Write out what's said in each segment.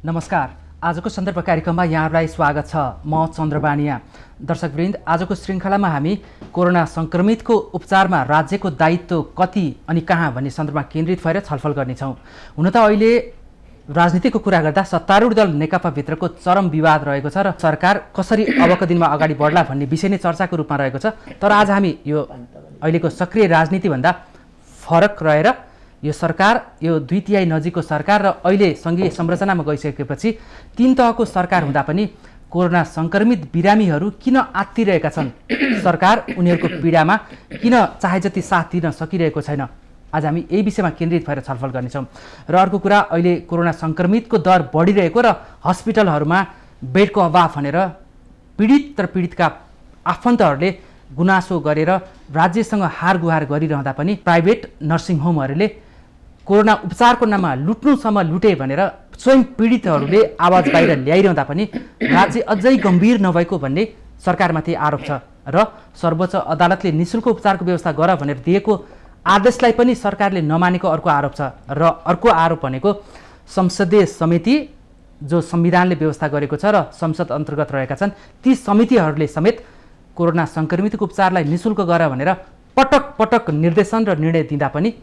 नमस्कार। आजको सन्दर्भ कार्यक्रममा यहाँहरूलाई स्वागत छ। म चन्द्रबानिया। दर्शकवृन्द, आजको श्रृङ्खलामा हामी कोरोना सङ्क्रमितको उपचारमा राज्यको दायित्व कति अनि कहाँ भन्ने सन्दर्भमा केन्द्रित भएर छलफल गर्नेछौँ। हुन त अहिले राजनीतिको कुरा गर्दा सत्तारूढ दल नेकपाभित्रको चरम विवाद रहेको छ र सरकार कसरी अबको दिनमा अगाडि बढ्ला भन्ने विषय नै चर्चाको रूपमा रहेको छ। तर आज हामी यो अहिलेको सक्रिय राजनीतिभन्दा फरक रहेर यो सरकार, यो 2/3 नजिकको सरकार र अहिले सङ्घीय संरचनामा गइसकेपछि 3 तहको सरकार हुँदा पनि कोरोना सङ्क्रमित बिरामीहरू किन आत्तिरहेका छन्, सरकार उनीहरूको पीडामा किन चाहे जति साथ दिन सकिरहेको छैन, आज हामी यही विषयमा केन्द्रित भएर छलफल गर्नेछौँ। र अर्को कुरा, अहिले कोरोना सङ्क्रमितको दर बढिरहेको र हस्पिटलहरूमा बेडको अभाव भनेर पीडित र पीडितका आफन्तहरूले गुनासो गरेर राज्यसँग हार गुहार गरिरहँदा पनि प्राइभेट नर्सिङ होमहरूले कोरोना उपचारको नाममा लुट्नुसम्म लुटे भनेर स्वयं पीडितहरूले आवाज बाहिर ल्याइरहँदा पनि राज्य अझै गम्भीर नभएको भन्ने सरकारमाथि आरोप छ र सर्वोच्च अदालतले निःशुल्क उपचारको व्यवस्था गर भनेर दिएको आदेशलाई पनि सरकारले नमानेको अर्को आरोप छ। र अर्को आरोप भनेको संसदीय समिति जो संविधानले व्यवस्था गरेको छ र संसद अन्तर्गत रहेका छन्, ती समितिहरूले समेत कोरोना सङ्क्रमितको उपचारलाई निःशुल्क गर भनेर पटक पटक निर्देशन र निर्णय दिँदा पनि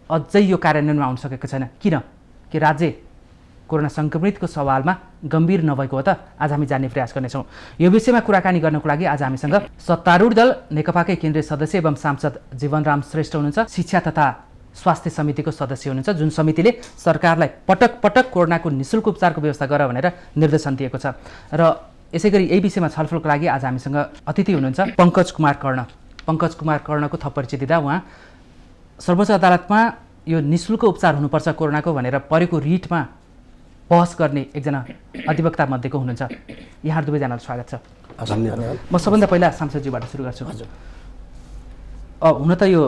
अझै यो कार्यान्वयनमा आउन सकेको छैन। किन? कि राज्य कोरोना सङ्क्रमितको सवालमा गम्भीर नभएको हो त? आज हामी जान्ने प्रयास गर्नेछौँ। यो विषयमा कुराकानी गर्नको लागि आज हामीसँग सत्तारूढ दल नेकपाकै केन्द्रीय सदस्य एवं सांसद जीवनराम श्रेष्ठ हुनुहुन्छ, शिक्षा तथा स्वास्थ्य समितिको सदस्य हुनुहुन्छ, जुन समितिले सरकारलाई पटक पटक कोरोनाको निःशुल्क उपचारको व्यवस्था गर भनेर निर्देशन दिएको छ। र यसै गरी यही विषयमा छलफलको लागि आज हामीसँग अतिथि हुनुहुन्छ पङ्कज कुमार कर्ण। पङ्कज कुमार कर्णको थप परिचय दिँदा उहाँ सर्वोच्च अदालतमा यो निःशुल्क उपचार हुनुपर्छ कोरोनाको भनेर परेको रिटमा बहस गर्ने एकजना अधिवक्ता मध्येको हुनुहुन्छ। यहाँ दुवैजनालाई स्वागत छ। धन्यवाद। म सबभन्दा पहिला सांसदज्यूबाट सुरु गर्छु। हुन त यो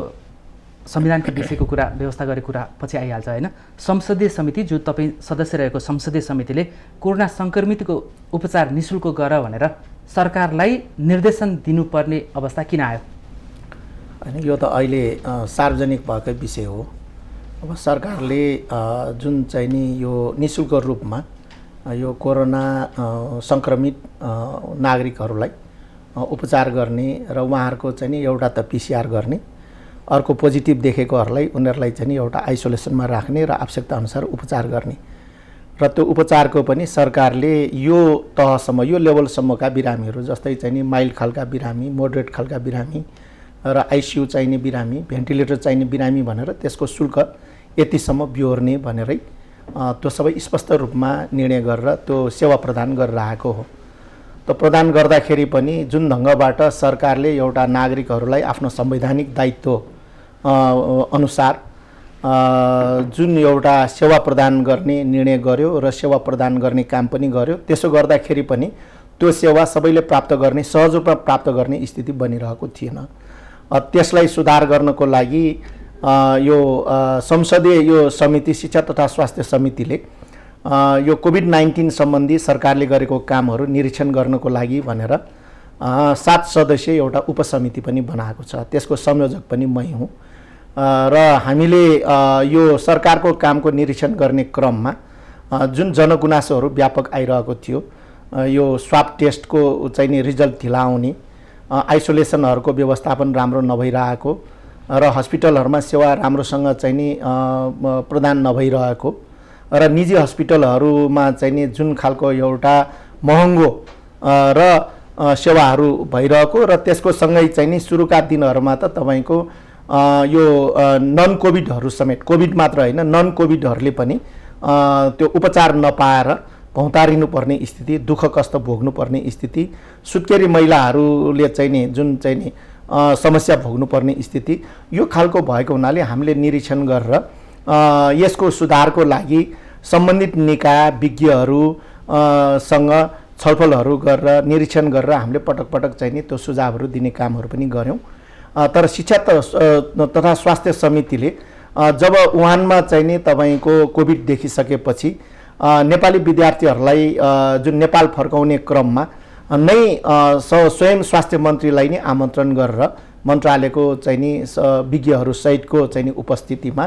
संविधानको विषयको कुरा, व्यवस्था गरेको कुरा पछि आइहाल्छ होइन। संसदीय समिति, जो तपाईँ सदस्य रहेको संसदीय समितिले कोरोना सङ्क्रमितको उपचार निःशुल्क गर भनेर सरकारलाई निर्देशन दिनुपर्ने अवस्था किन आयो? होइन, यो त अहिले सार्वजनिक भएकै विषय हो। अब सरकारले जुन चाहिँ नि यो निःशुल्क रूपमा यो कोरोना सङ्क्रमित नागरिकहरूलाई उपचार गर्ने र उहाँहरूको चाहिँ नि एउटा त PCR गर्ने, अर्को पोजिटिभ देखेकोहरूलाई उनीहरूलाई चाहिँ नि एउटा आइसोलेसनमा राख्ने र आवश्यकताअनुसार उपचार गर्ने। र त्यो उपचारको पनि सरकारले यो तहसम्म, यो लेभलसम्मका बिरामीहरू जस्तै चाहिँ नि माइल्ड खालका बिरामी, मोडरेट खालका बिरामी र ICU चाहिने बिरामी, भेन्टिलेटर चाहिने बिरामी भनेर त्यसको शुल्क यतिसम्म बिहोर्ने भनेरै त्यो सबै स्पष्ट रूपमा निर्णय गरेर त्यो सेवा प्रदान गरेर आएको हो। त्यो प्रदान गर्दाखेरि पनि जुन ढङ्गबाट सरकारले एउटा नागरिकहरूलाई आफ्नो संवैधानिक दायित्व अनुसार जुन एउटा सेवा प्रदान गर्ने निर्णय गर्यो र सेवा प्रदान गर्ने काम पनि गर्यो, त्यसो गर्दाखेरि पनि त्यो सेवा सबैले प्राप्त गर्ने, सहज रूपमा प्राप्त गर्ने स्थिति बनिरहेको थिएन। त्यसलाई सुधार गर्नको लागि यो संसदीय यो समिति, शिक्षा तथा स्वास्थ्य समितिले यो कोभिड-19 सम्बन्धी सरकारले गरेको कामहरू निरीक्षण गर्नको लागि भनेर 7 सदस्यीय एउटा उपसमिति पनि बनाएको छ। त्यसको संयोजक पनि मै हुँ। र हामीले यो सरकारको कामको निरीक्षण गर्ने क्रममा जुन जनगुनासोहरू व्यापक आइरहेको थियो, यो स्वाब टेस्टको चाहिँ नि रिजल्ट ढिला आउने, आइसोलेसनहरूको व्यवस्थापन राम्रो नभइरहेको र हस्पिटलहरूमा सेवा राम्रोसँग चाहिँ नि प्रदान नभइरहेको र निजी हस्पिटलहरूमा चाहिँ नि जुन खालको एउटा महँगो र सेवाहरू भइरहेको र त्यसको सँगै चाहिँ नि सुरुका दिनहरूमा त तपाईँको यो नन कोभिडहरू समेत, कोभिड मात्र होइन नन कोभिडहरूले पनि त्यो उपचार नपाएर भौँतारिनु पर्ने स्थिति, दुःख कष्ट भोग्नु पर्ने स्थिति, सुत्केरी महिलाहरूले चाहिँ नि जुन चाहिँ नि समस्या भोग्नु पर्ने स्थिति, यो खालको भएको हुनाले हामीले निरीक्षण गरेर यसको सुधारको लागि सम्बन्धित निकाय विज्ञहरूसँग छलफलहरू गरेर निरीक्षण गरेर हामीले पटक पटक चाहिँ नि त्यो सुझावहरू दिने कामहरू पनि गऱ्यौँ। तर शिक्षा तथा स्वास्थ्य समितिले जब वुहानमा चाहिँ नि तपाईँको कोभिड देखिसकेपछि नेपाली विद्यार्थीहरूलाई जुन नेपाल फर्काउने क्रममा नै स्वयं स्वास्थ्य मन्त्रीलाई नै आमन्त्रण गरेर मन्त्रालयको चाहिँ नि विज्ञहरू सहितको चाहिँ नि उपस्थितिमा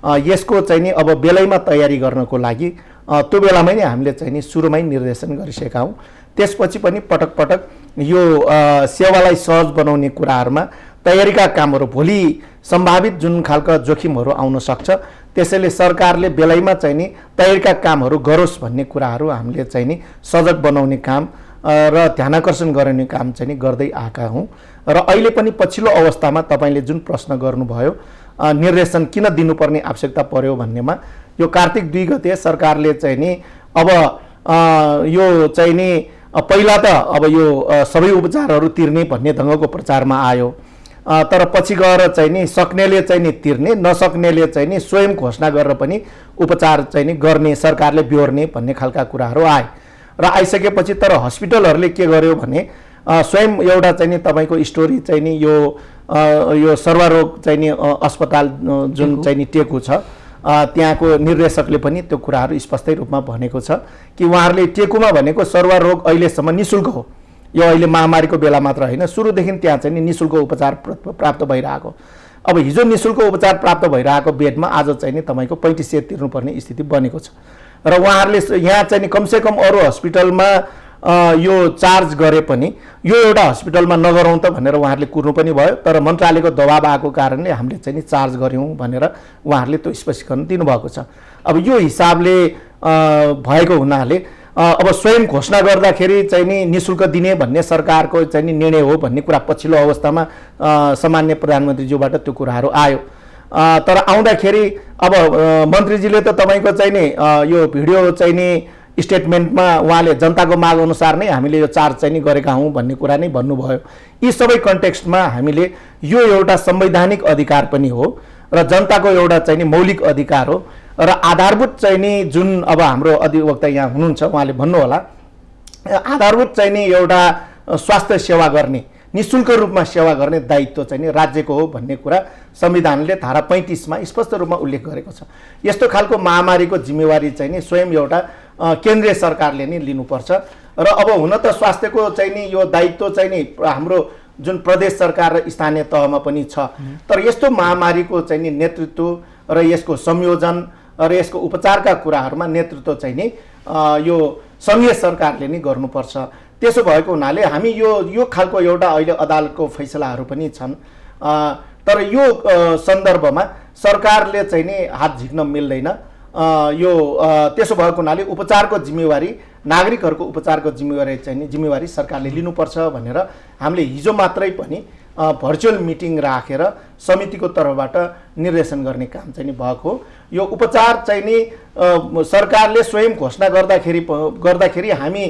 यसको चाहिँ नि अब बेलैमा तयारी गर्नको लागि त्यो बेलामै नै हामीले चाहिँ नि सुरुमै निर्देशन गरिसकेका हौँ। त्यसपछि पनि पटक पटक यो सेवालाई सहज बनाउने कुराहरूमा तयारीका कामहरू भोलि सम्भावित जुन खालका जोखिमहरू आउन सक्छ त्यसैले सरकारले बेलैमा चाहिँ नि तयारीका कामहरू गरोस् भन्ने कुराहरू हामीले चाहिँ नि सजग बनाउने काम र ध्यानाकर्षण गराउने काम चाहिँ नि गर्दै आएका हौँ। र अहिले पनि पछिल्लो अवस्थामा तपाईँले जुन प्रश्न गर्नुभयो निर्देशन किन दिनुपर्ने आवश्यकता पर्यो भन्नेमा यो कार्तिक 2 गते सरकारले चाहिँ नि अब यो चाहिँ नि पहिला त अब यो सबै उपचारहरू तिर्ने भन्ने ढङ्गको प्रचारमा आयो, तर पछि गएर चाहिँ नि सक्नेले चाहिँ नि तिर्ने, नसक्नेले चाहिँ नि स्वयं घोषणा गरेर पनि उपचार चाहिँ नि गर्ने, सरकारले बेहोर्ने भन्ने खालका कुराहरू आए। र आइसकेपछि तर हस्पिटलहरूले के गर्यो भने स्वयं एउटा चाहिँ नि तपाईँको स्टोरी चाहिँ नि यो सर्वरोग चाहिँ नि अस्पताल जुन चाहिँ नि टेकु छ त्यहाँको निर्देशकले पनि त्यो कुराहरू स्पष्टै रूपमा भनेको छ कि उहाँहरूले टेकुमा भनेको सर्वरोग अहिलेसम्म निःशुल्क हो। यो अहिले महामारीको बेला मात्र होइन, सुरुदेखि त्यहाँ चाहिँ नि निःशुल्क उपचार प्राप्त भइरहेको। अब हिजो निःशुल्क उपचार प्राप्त भइरहेको बेडमा आज चाहिँ नि तपाईँको 3500 तिर्नुपर्ने स्थिति बनेको छ। र उहाँहरूले यहाँ चाहिँ नि कमसेकम अरू हस्पिटलमा यो चार्ज गरे पनि यो एउटा हस्पिटलमा नगरौँ त भनेर उहाँहरूले कुर्नु पनि भयो, तर मन्त्रालयको दबाब आएको कारणले हामीले चाहिँ नि चार्ज गऱ्यौँ भनेर उहाँहरूले त्यो स्पष्टीकरण दिनुभएको छ। अब यो हिसाबले भएको हुनाले अब स्वयं घोषणा गर्दाखेरि चाहिँ नि निःशुल्क दिने भन्ने सरकारको चाहिँ नि निर्णय हो भन्ने कुरा पछिल्लो अवस्थामा सामान्य प्रधानमन्त्रीज्यूबाट त्यो कुराहरू आयो। तर आउँदाखेरि अब मन्त्रीजीले त तपाईँको चाहिँ नि यो भिडियो चाहिँ नि स्टेटमेन्टमा उहाँले जनताको माग अनुसार नै हामीले यो चार्ज चाहिँ नि गरेका हौँ भन्ने कुरा नै भन्नुभयो। यी सबै कन्टेक्स्टमा हामीले यो एउटा संवैधानिक अधिकार पनि हो र जनताको एउटा चाहिँ नि मौलिक अधिकार हो र आधारभूत चाहिँ नि जुन अब हाम्रो अधिवक्ता यहाँ हुनुहुन्छ उहाँले भन्नुहोला आधारभूत चाहिँ नि एउटा स्वास्थ्य सेवा गर्ने, निःशुल्क रूपमा सेवा गर्ने दायित्व चाहिँ नि राज्यको हो भन्ने कुरा संविधानले धारा 35 मा स्पष्ट रूपमा उल्लेख गरेको छ। यस्तो खालको महामारीको जिम्मेवारी चाहिँ नि स्वयं एउटा केन्द्रीय सरकारले नै लिनुपर्छ। र अब हुन त स्वास्थ्यको चाहिँ नि यो दायित्व चाहिँ नि हाम्रो जुन प्रदेश सरकार र स्थानीय तहमा पनि छ, तर यस्तो महामारीको चाहिँ नि नेतृत्व र यसको संयोजन र यसको उपचारका कुराहरूमा नेतृत्व चाहिँ नि यो सङ्घीय सरकारले नै गर्नुपर्छ। त्यसो भएको हुनाले हामी यो खालको एउटा अहिले अदालतको फैसलाहरू पनि छन्, तर यो सन्दर्भमा सरकारले चाहिँ नि हात झिक्न मिल्दैन। यो त्यसो भएको हुनाले उपचारको जिम्मेवारी, नागरिकहरूको उपचारको जिम्मेवारी सरकारले लिनुपर्छ भनेर हामीले हिजो मात्रै पनि भर्चुअल मिटिङ राखेर समितिको तर्फबाट निर्देशन गर्ने काम चाहिँ नि भएको हो। यो उपचार चाहिँ नि सरकारले स्वयं घोषणा गर्दाखेरि हामी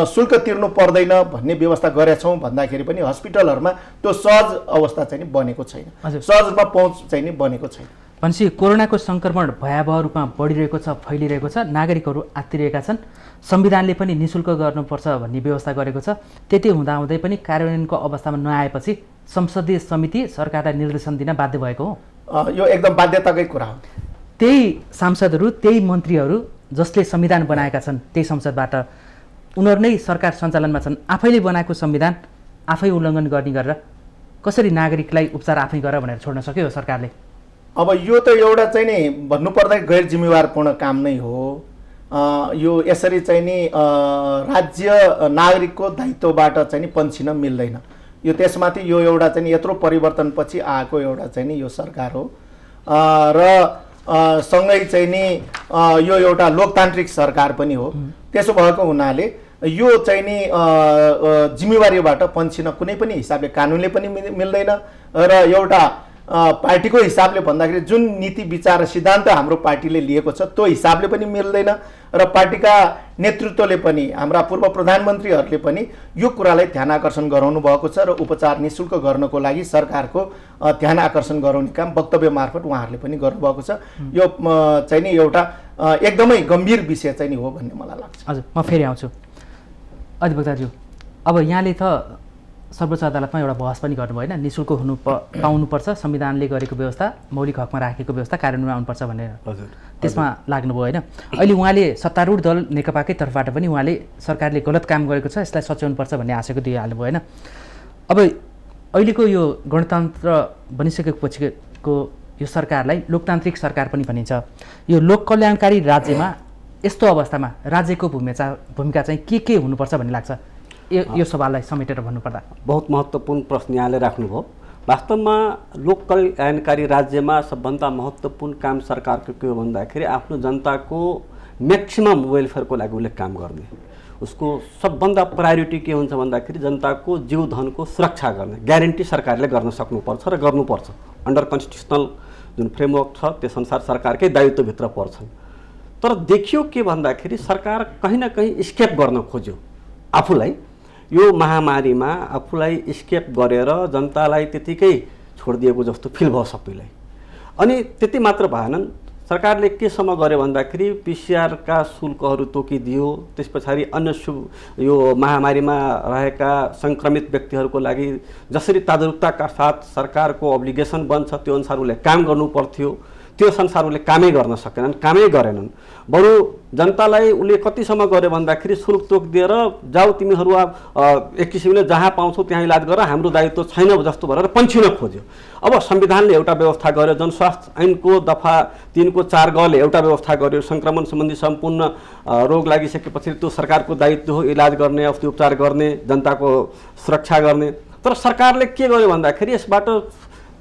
शुल्क तिर्नु पर्दैन भन्ने व्यवस्था गरेछौँ भन्दाखेरि पनि हस्पिटलहरूमा त्यो सहज अवस्था चाहिँ नि बनेको छैन, सहज रूपमा पहुँच चाहिँ नि बनेको छैन। भनेपछि कोरोनाको सङ्क्रमण भयावह रूपमा बढिरहेको छ, फैलिरहेको छ, नागरिकहरू आत्तिरहेका छन्, संविधानले पनि निःशुल्क गर्नुपर्छ भन्ने व्यवस्था गरेको छ। त्यति हुँदाहुँदै पनि कार्यान्वयनको अवस्थामा नआएपछि संसदीय समिति सरकारलाई निर्देशन दिन बाध्य भएको हो। यो एकदम बाध्यताकै कुरा हो। त्यही सांसदहरू, त्यही मन्त्रीहरू जसले संविधान बनाएका छन् त्यही संसदबाट उनीहरू नै सरकार सञ्चालनमा छन्, आफैले बनाएको संविधान आफै उल्लङ्घन गर्ने गरेर कसरी नागरिकलाई उपचार आफै गर भनेर छोड्न सक्यो सरकारले? अब यो त एउटा चाहिँ नि भन्नुपर्दा गैर जिम्मेवारपूर्ण काम नै हो। यो यसरी चाहिँ नि राज्य नागरिकको दायित्वबाट चाहिँ नि पन्छिन मिल्दैन। यो त्यसमाथि यो एउटा चाहिँ नि यत्रो परिवर्तनपछि आएको एउटा चाहिँ नि यो सरकार हो र सँगै चाहिँ नि यो एउटा लोकतान्त्रिक सरकार पनि हो। त्यसो भएको हुनाले यो चाहिँ नि जिम्मेवारीबाट पन्छिन कुनै पनि हिसाबले कानुनले पनि मिल्दैन र एउटा पार्टीको हिसाबले भन्दाखेरि जुन नीति विचार र सिद्धान्त हाम्रो पार्टीले लिएको छ त्यो हिसाबले पनि मिल्दैन र पार्टीका नेतृत्वले पनि हाम्रा पूर्व प्रधानमन्त्रीहरूले पनि यो कुरालाई ध्यान आकर्षण गराउनु भएको छ र उपचार निःशुल्क गर्नको लागि सरकारको ध्यान आकर्षण गराउने काम वक्तव्य मार्फत उहाँहरूले पनि गर्नुभएको छ। यो चाहिँ नि एउटा एकदमै गम्भीर विषय चाहिँ नि हो भन्ने मलाई लाग्छ। हजुर, म फेरि आउँछु अधिवक्ताज्यू। अब यहाँले त सर्वोच्च अदालतमा एउटा बहस पनि गर्नुभयो होइन, निःशुल्क पाउनुपर्छ, संविधानले गरेको व्यवस्था मौलिक हकमा राखेको व्यवस्था कार्यान्वयन आउनुपर्छ भनेर। हजुर, त्यसमा लाग्नुभयो होइन। अहिले उहाँले सत्तारूढ दल नेकपाकै तर्फबाट पनि उहाँले सरकारले गलत काम गरेको छ, यसलाई सच्याउनुपर्छ भन्ने आशयको दिइहाल्नुभयो होइन। अब अहिलेको यो गणतन्त्र बनिसकेको पछिको यो सरकारलाई लोकतान्त्रिक सरकार पनि भनिन्छ। यो लोक कल्याणकारी राज्यमा यस्तो अवस्थामा राज्यको भूमिका चाहिँ के हुनुपर्छ भन्ने लाग्छ? यो सवाललाई समेटेर भन्नुपर्दा बहुत महत्त्वपूर्ण प्रश्न यहाँले राख्नुभयो। वास्तवमा लोक कल्याणकारी राज्यमा सबभन्दा महत्त्वपूर्ण काम सरकारको के हो भन्दाखेरि आफ्नो जनताको म्याक्सिमम वेलफेयरको लागि उसले काम गर्ने। उसको सबभन्दा प्रायोरिटी के हुन्छ भन्दाखेरि जनताको जीवधनको सुरक्षा गर्ने ग्यारेन्टी सरकारले गर्न सक्नुपर्छ र गर्नुपर्छ। अन्डर कन्स्टिट्युसनल जुन फ्रेमवर्क छ त्यसअनुसार सरकारकै दायित्वभित्र पर्छन्। तर देखियो के भन्दाखेरि सरकार कहीँ न कहीँ स्केप गर्न खोज्यो आफूलाई। यो महामारीमा आफूलाई स्केप गरेर जनतालाई त्यतिकै छोडिदिएको जस्तो फिल भयो सबैलाई। अनि त्यति मात्र भएनन्, सरकारले केसम्म गर्यो भन्दाखेरि पिसिआरका शुल्कहरू तोकिदियो। त्यस पछाडि अन्य यो महामारीमा रहेका सङ्क्रमित व्यक्तिहरूको लागि जसरी ताजारुकताका साथ सरकारको अब्लिगेसन बन्छ त्यो अनुसार उसले काम गर्नु पर्थ्यो, त्यो संसार उसले कामै गर्न सकेनन्, कामै गरेनन्। बरु जनतालाई उसले कतिसम्म गर्यो भन्दाखेरि शुल्क तोकिदिएर जाऊ तिमीहरू एक किसिमले जहाँ पाउँछौ त्यहाँ इलाज गर, हाम्रो दायित्व छैन जस्तो भनेर पन्छिन खोज्यो। अब संविधानले एउटा व्यवस्था गर्यो, जनस्वास्थ्य ऐनको दफा 3 को 4 गले एउटा व्यवस्था गर्यो। सङ्क्रमण सम्बन्धी सम्पूर्ण रोग लागिसकेपछि त्यो सरकारको दायित्व हो, इलाज गर्ने, औषधि उपचार गर्ने, जनताको सुरक्षा गर्ने। तर सरकारले के गर्यो भन्दाखेरि यसबाट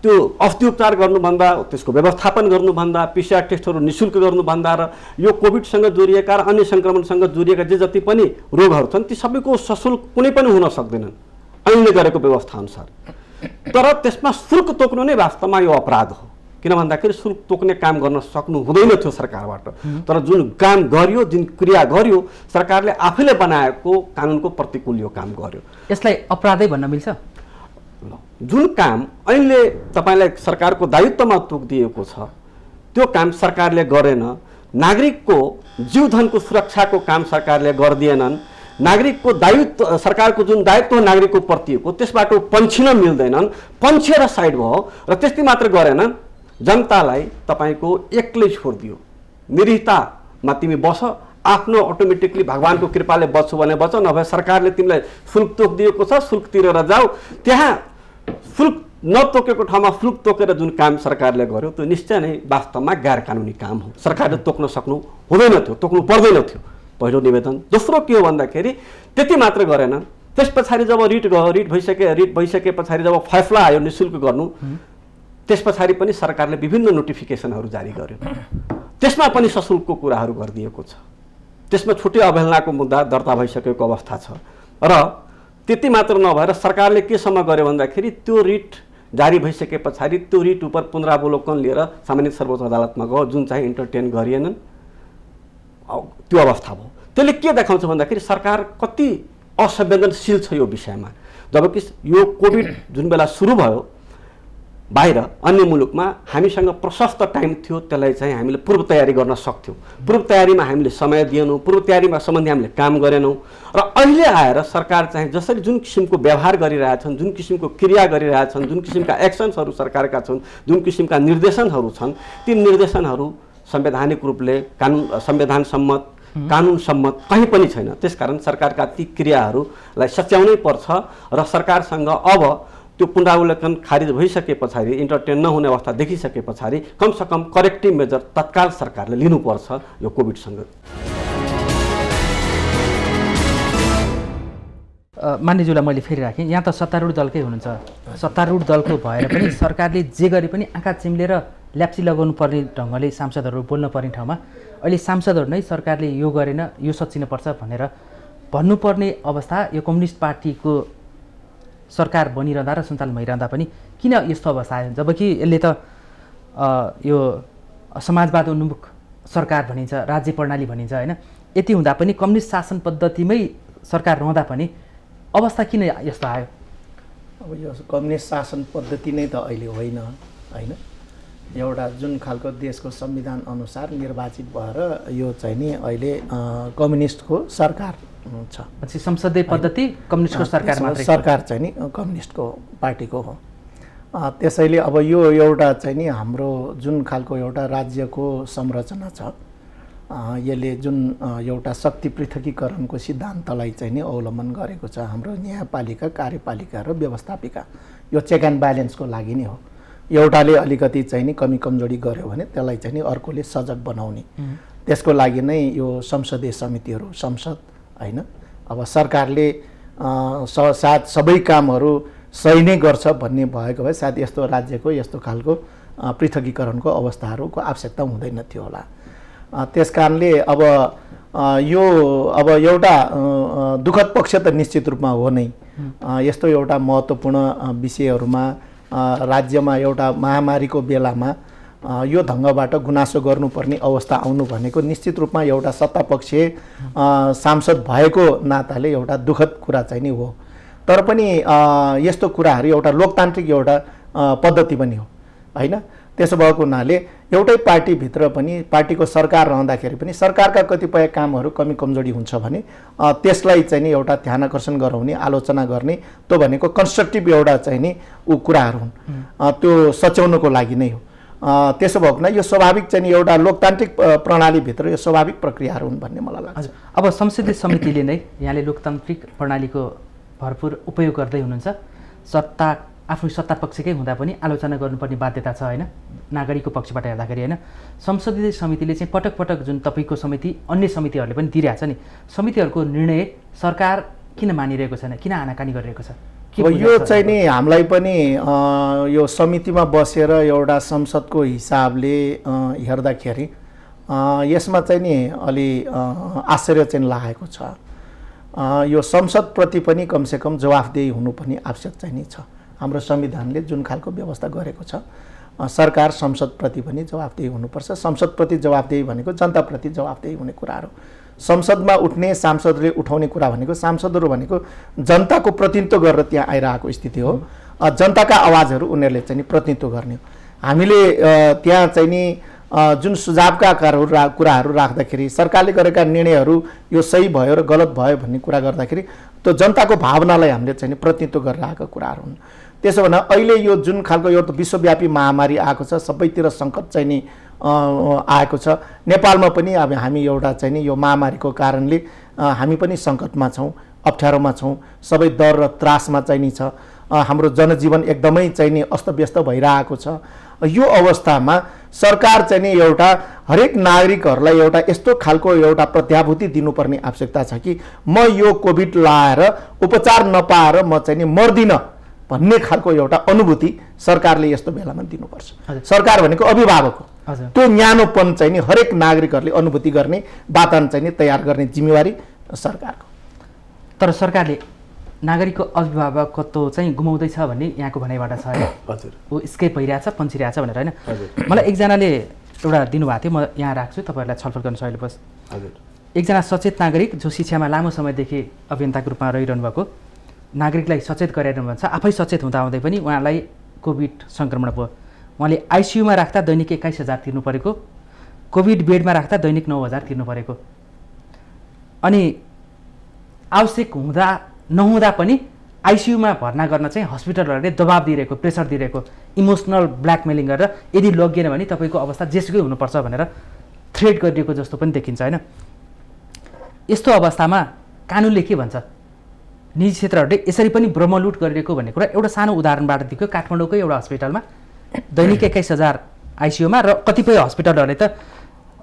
त्यो औषधि उपचार गर्नुभन्दा, त्यसको व्यवस्थापन गर्नुभन्दा, पिसिआर टेस्टहरू निःशुल्क गर्नुभन्दा र यो कोभिडसँग जोडिएका र अन्य सङ्क्रमणसँग जोडिएका जे जति पनि रोगहरू छन् ती सबैको सशुल्क कुनै पनि हुन सक्दैनन् ऐनले गरेको व्यवस्था अनुसार। तर त्यसमा शुल्क तोक्नु नै वास्तवमा यो अपराध हो। किन भन्दाखेरि शुल्क तोक्ने काम गर्न सक्नु हुँदैन थियो सरकारबाट। तर जुन काम गर्यो, जुन क्रिया गर्यो, सरकारले आफैले बनाएको कानुनको प्रतिकूल यो काम गर्यो। यसलाई अपराधै भन्न मिल्छ? जुन काम ऐनले तपाईलाई सरकारको दायित्वमा तोकिदिएको छ त्यो काम सरकारले गरेन, नागरिकको जीवधनको सुरक्षाको काम सरकारले गर्दिएनन्, नागरिकको दायित्व सरकारको जुन दायित्व नागरिकको प्रतिको त्यसबाट पन्छिन मिल्दैनन्, पन्छेर साइड भयो र त्यस्तै मात्र गरेनन्, जनतालाई तपाईको एक्लै छोडिदियो। निरीहतामा तिमी बस, आफ्नो अटोमेटिकली भगवानको कृपाले बच्छु भने बच, नभए सरकारले तिमीलाई शुल्क तोकिदिएको छ शुल्क तिरेर जाऊ। त्यहाँ शुल्क नतोकेको ठाउँमा शुल्क तोकेर जुन काम सरकारले गर्यो त्यो निश्चय नै वास्तवमा गैर कानुनी काम हो। सरकारले तोक्न सक्नु हुँदैन थियो, तोक्नु पर्दैन थियो, पहिलो निवेदन। दोस्रो के हो भन्दाखेरि त्यति मात्र गरेन, त्यस पछाडि जब रिट गयो, रिट भइसके पछाडि जब फैसला आयो निःशुल्क गर्नु, त्यस पछाडि पनि सरकारले विभिन्न नोटिफिकेसनहरू जारी गर्यो। त्यसमा पनि सशुल्कको कुराहरू गरिदिएको छ। त्यसमा छुट्टै अवहेलनाको मुद्दा दर्ता भइसकेको अवस्था छ। र त्यति मात्र नभएर सरकारले केसम्म गर्यो भन्दाखेरि त्यो रिट जारी भइसके पछाडि त्यो रिट उप पुनरावलोकन लिएर सामान्य सर्वोच्च अदालतमा गयो, जुन चाहिँ इन्टरटेन गरिएनन्, त्यो अवस्था भयो। त्यसले के देखाउँछ भन्दाखेरि सरकार कति असंवेदनशील छ यो विषयमा। जबकि यो कोभिड जुन बेला सुरु भयो बाहिर अन्य मुलुकमा हामीसँग प्रशस्त टाइम थियो, त्यसलाई चाहिँ हामीले पूर्व तयारी गर्न सक्थ्यौँ। पूर्व तयारीमा हामीले समय दिएनौँ, पूर्व तयारीमा सम्बन्धी हामीले काम गरेनौँ। र अहिले आएर सरकार चाहिँ जसरी जुन किसिमको व्यवहार गरिरहेछन्, जुन किसिमको क्रिया गरिरहेछन्, जुन किसिमका एक्सन्सहरू सरकारका छन्, जुन किसिमका निर्देशनहरू छन्, ती निर्देशनहरू संवैधानिक रूपले संविधान सम्मत, कानुन सम्मत कहीँ पनि छैन। त्यसकारण सरकारका ती क्रियाहरूलाई सच्याउनै पर्छ र सरकारसँग अब त्यो पुनरावलोकन खारिज भइसके पछाडि, इन्टरटेन नहुने अवस्था देखिसके पछाडि कमसेकम करेक्टिभ मेजर तत्काल सरकारले लिनुपर्छ यो कोभिडसँग। मान्यज्यूलाई मैले फेरि राखेँ, यहाँ त सत्तारूढ दलकै हुनुहुन्छ। सत्तारूढ दलको भएर पनि सरकारले जे गरे पनि आँखा चिम्लेर ल्याप्सी लगाउनु पर्ने ढङ्गले सांसदहरू बोल्न पर्ने ठाउँमा अहिले सांसदहरू नै सरकारले यो गरेन, यो सच्चिनुपर्छ भनेर भन्नुपर्ने अवस्था यो कम्युनिस्ट पार्टीको सरकार बनिरहँदा र सञ्चालन भइरहँदा पनि किन यस्तो अवस्था आयो? जबकि यसले त यो समाजवाद उन्मुख सरकार भनिन्छ, राज्य प्रणाली भनिन्छ होइन। यति हुँदा पनि कम्युनिस्ट शासन पद्धतिमै सरकार रहँदा पनि अवस्था किन यस्तो आयो? अब यो कम्युनिस्ट शासन पद्धति नै त अहिले होइन होइन। एउटा जुन खालको देशको संविधान अनुसार निर्वाचित भएर यो चाहिँ नि अहिले कम्युनिस्टको सरकार छ। संसदीय पद्धति कम्युनिस्टको सरकार मात्रै, सरकार चाहिँ नि कम्युनिस्टको पार्टीको हो। त्यसैले अब यो एउटा चाहिँ नि हाम्रो जुन खालको एउटा राज्यको संरचना छ, यसले जुन एउटा शक्ति पृथकीकरणको सिद्धान्तलाई चाहिँ नि अवलम्बन गरेको छ। हाम्रो न्यायपालिका, कार्यपालिका र व्यवस्थापिका यो चेक एन्ड ब्यालेन्सको लागि नै हो। एउटाले अलिकति चाहिँ नि कमी कमजोरी गर्यो भने त्यसलाई चाहिँ नि अर्कोले सजग बनाउने, त्यसको लागि नै यो संसदीय समितिहरू, संसद होइन। अब सरकारले सायद सबै कामहरू सही नै गर्छ भन्ने भएको भए सायद यस्तो राज्यको यस्तो खालको पृथकीकरणको अवस्थाहरूको आवश्यकता हुँदैन थियो होला। त्यस कारणले अब यो अब एउटा दुःखद पक्ष त निश्चित रूपमा हो नै। यस्तो एउटा महत्त्वपूर्ण विषयहरूमा राज्यमा एउटा महामारीको बेलामा यो ढङ्गबाट गुनासो गर्नुपर्ने अवस्था आउनु भनेको निश्चित रूपमा एउटा सत्तापक्षीय सांसद भएको नाताले एउटा दुःखद कुरा चाहिँ नि हो। तर पनि यस्तो कुराहरू एउटा लोकतान्त्रिक एउटा पद्धति पनि हो होइन। त्यसो भएको हुनाले एउटै पार्टीभित्र पनि पार्टीको सरकार रहँदाखेरि पनि सरकारका कतिपय कामहरू कमी कमजोरी हुन्छ भने त्यसलाई चाहिँ नि एउटा ध्यान आकर्षण गराउने, आलोचना गर्ने, त्यो भनेको कन्स्ट्रक्टिभ एउटा चाहिँ नि कुराहरू हुन्, त्यो सच्याउनको लागि नै हो। त्यसो भएको हुनाले यो स्वाभाविक चाहिँ एउटा लोकतान्त्रिक प्रणालीभित्र यो स्वाभाविक प्रक्रियाहरू हुन् भन्ने मलाई लाग्छ। अब संसदीय समितिले नै यहाँले लोकतान्त्रिक प्रणालीको भरपुर उपयोग गर्दै हुनुहुन्छ। आफ्नो सत्ता पक्षकै हुँदा पनि आलोचना गर्नुपर्ने बाध्यता छ होइन, नागरिकको पक्षबाट हेर्दाखेरि होइन। संसदीय समितिले चाहिँ पटक पटक जुन तपाईँको समिति अन्य समितिहरूले पनि दिइरहेछ नि, समितिहरूको निर्णय सरकार किन मानिरहेको छैन, किन आनाकानी गरिरहेको छ? यो चाहिँ नि हामीलाई पनि यो समितिमा बसेर एउटा संसदको हिसाबले हेर्दाखेरि यसमा चाहिँ नि अलि आश्चर्य चाहिँ लागेको छ। यो संसदप्रति पनि कमसेकम जवाफदेही हुनुपर्ने आवश्यक चाहिँ नि छ। हाम्रो संविधानले जुन खालको व्यवस्था गरेको छ, सरकार संसदप्रति पनि जवाफदेही हुनुपर्छ। संसदप्रति जवाफदेही भनेको जनताप्रति जवाफदेही हुने कुराहरू। संसदमा उठ्ने सांसदले उठाउने कुरा भनेको सांसदहरू भनेको जनताको प्रतिनिधित्व गरेर त्यहाँ आइरहेको स्थिति हो। जनताका आवाजहरू उनीहरूले चाहिँ नि प्रतिनिधित्व गर्ने हो। हामीले त्यहाँ चाहिँ नि जुन सुझावका कुराहरू राख्दाखेरि सरकारले गरेका निर्णयहरू यो सही भयो र गलत भयो भन्ने कुरा गर्दाखेरि त्यो जनताको भावनालाई हामीले चाहिँ नि प्रतिनिधित्व गरेर आएका कुराहरू हुन्। त्यसो भने अहिले यो जुन खालको यो विश्वव्यापी महामारी आएको छ, सबैतिर सङ्कट चाहिँ नि आएको छ। नेपालमा पनि अब हामी एउटा चाहिँ नि यो महामारीको कारणले हामी पनि सङ्कटमा छौँ, अप्ठ्यारोमा छौँ, सबै डर र त्रासमा चाहिँ नि छ। हाम्रो जनजीवन एकदमै चाहिँ नि अस्तव्यस्त भइरहेको छ। यो अवस्थामा सरकार चाहिँ नि एउटा हरेक नागरिकहरूलाई एउटा यस्तो खालको एउटा प्रत्याभूति दिनुपर्ने आवश्यकता छ कि म यो कोभिड लाएर उपचार नपाएर म चाहिँ नि मर्दिनँ भन्ने खालको एउटा अनुभूति सरकारले यस्तो बेलामा दिनुपर्छ। सरकार भनेको अभिभावक हो, त्यो न्यानोपन चाहिँ नि हरेक नागरिकहरूले अनुभूति गर्ने वातावरण चाहिँ नि तयार गर्ने जिम्मेवारी सरकारको। तर सरकारले नागरिकको अभिभावकत्व चाहिँ गुमाउँदैछ भन्ने यहाँको भनाइबाट छ होइन? हजुर, ऊ स्केप भइरहेछ, पन्छिरहेछ भनेर होइन। मलाई एकजनाले एउटा दिनुभएको थियो, म यहाँ राख्छु, तपाईँहरूलाई छलफल गर्न सजिलोस्। हजुर, एकजना सचेत नागरिक जो शिक्षामा लामो समयदेखि अभियन्ताको रूपमा रहिरहनु भएको, नागरिकलाई सचेत गराइरहनु भन्छ। आफै सचेत हुँदाहुँदै पनि उहाँलाई कोभिड सङ्क्रमण भयो। उहाँले आइसियुमा राख्दा दैनिक 21,000 तिर्नु परेको, कोभिड बेडमा राख्दा दैनिक 9,000 तिर्नु परेको। अनि आवश्यक हुँदा नहुँदा पनि आइसियुमा भर्ना गर्न चाहिँ हस्पिटलहरूले दबाब दिइरहेको, प्रेसर दिइरहेको, इमोसनल ब्ल्याकमेलिङ गरेर यदि लगिएन भने तपाईँको अवस्था जेसुकै हुनुपर्छ भनेर थ्रेट गरिएको जस्तो पनि देखिन्छ होइन। यस्तो अवस्थामा कानुनले के भन्छ? निजी क्षेत्रहरूले यसरी पनि ब्रह्मलुट गरिरहेको भन्ने कुरा एउटा सानो उदाहरणबाट देखियो। काठमाडौँकै एउटा हस्पिटलमा दैनिक 21,000 आइसियुमा र कतिपय हस्पिटलहरूले त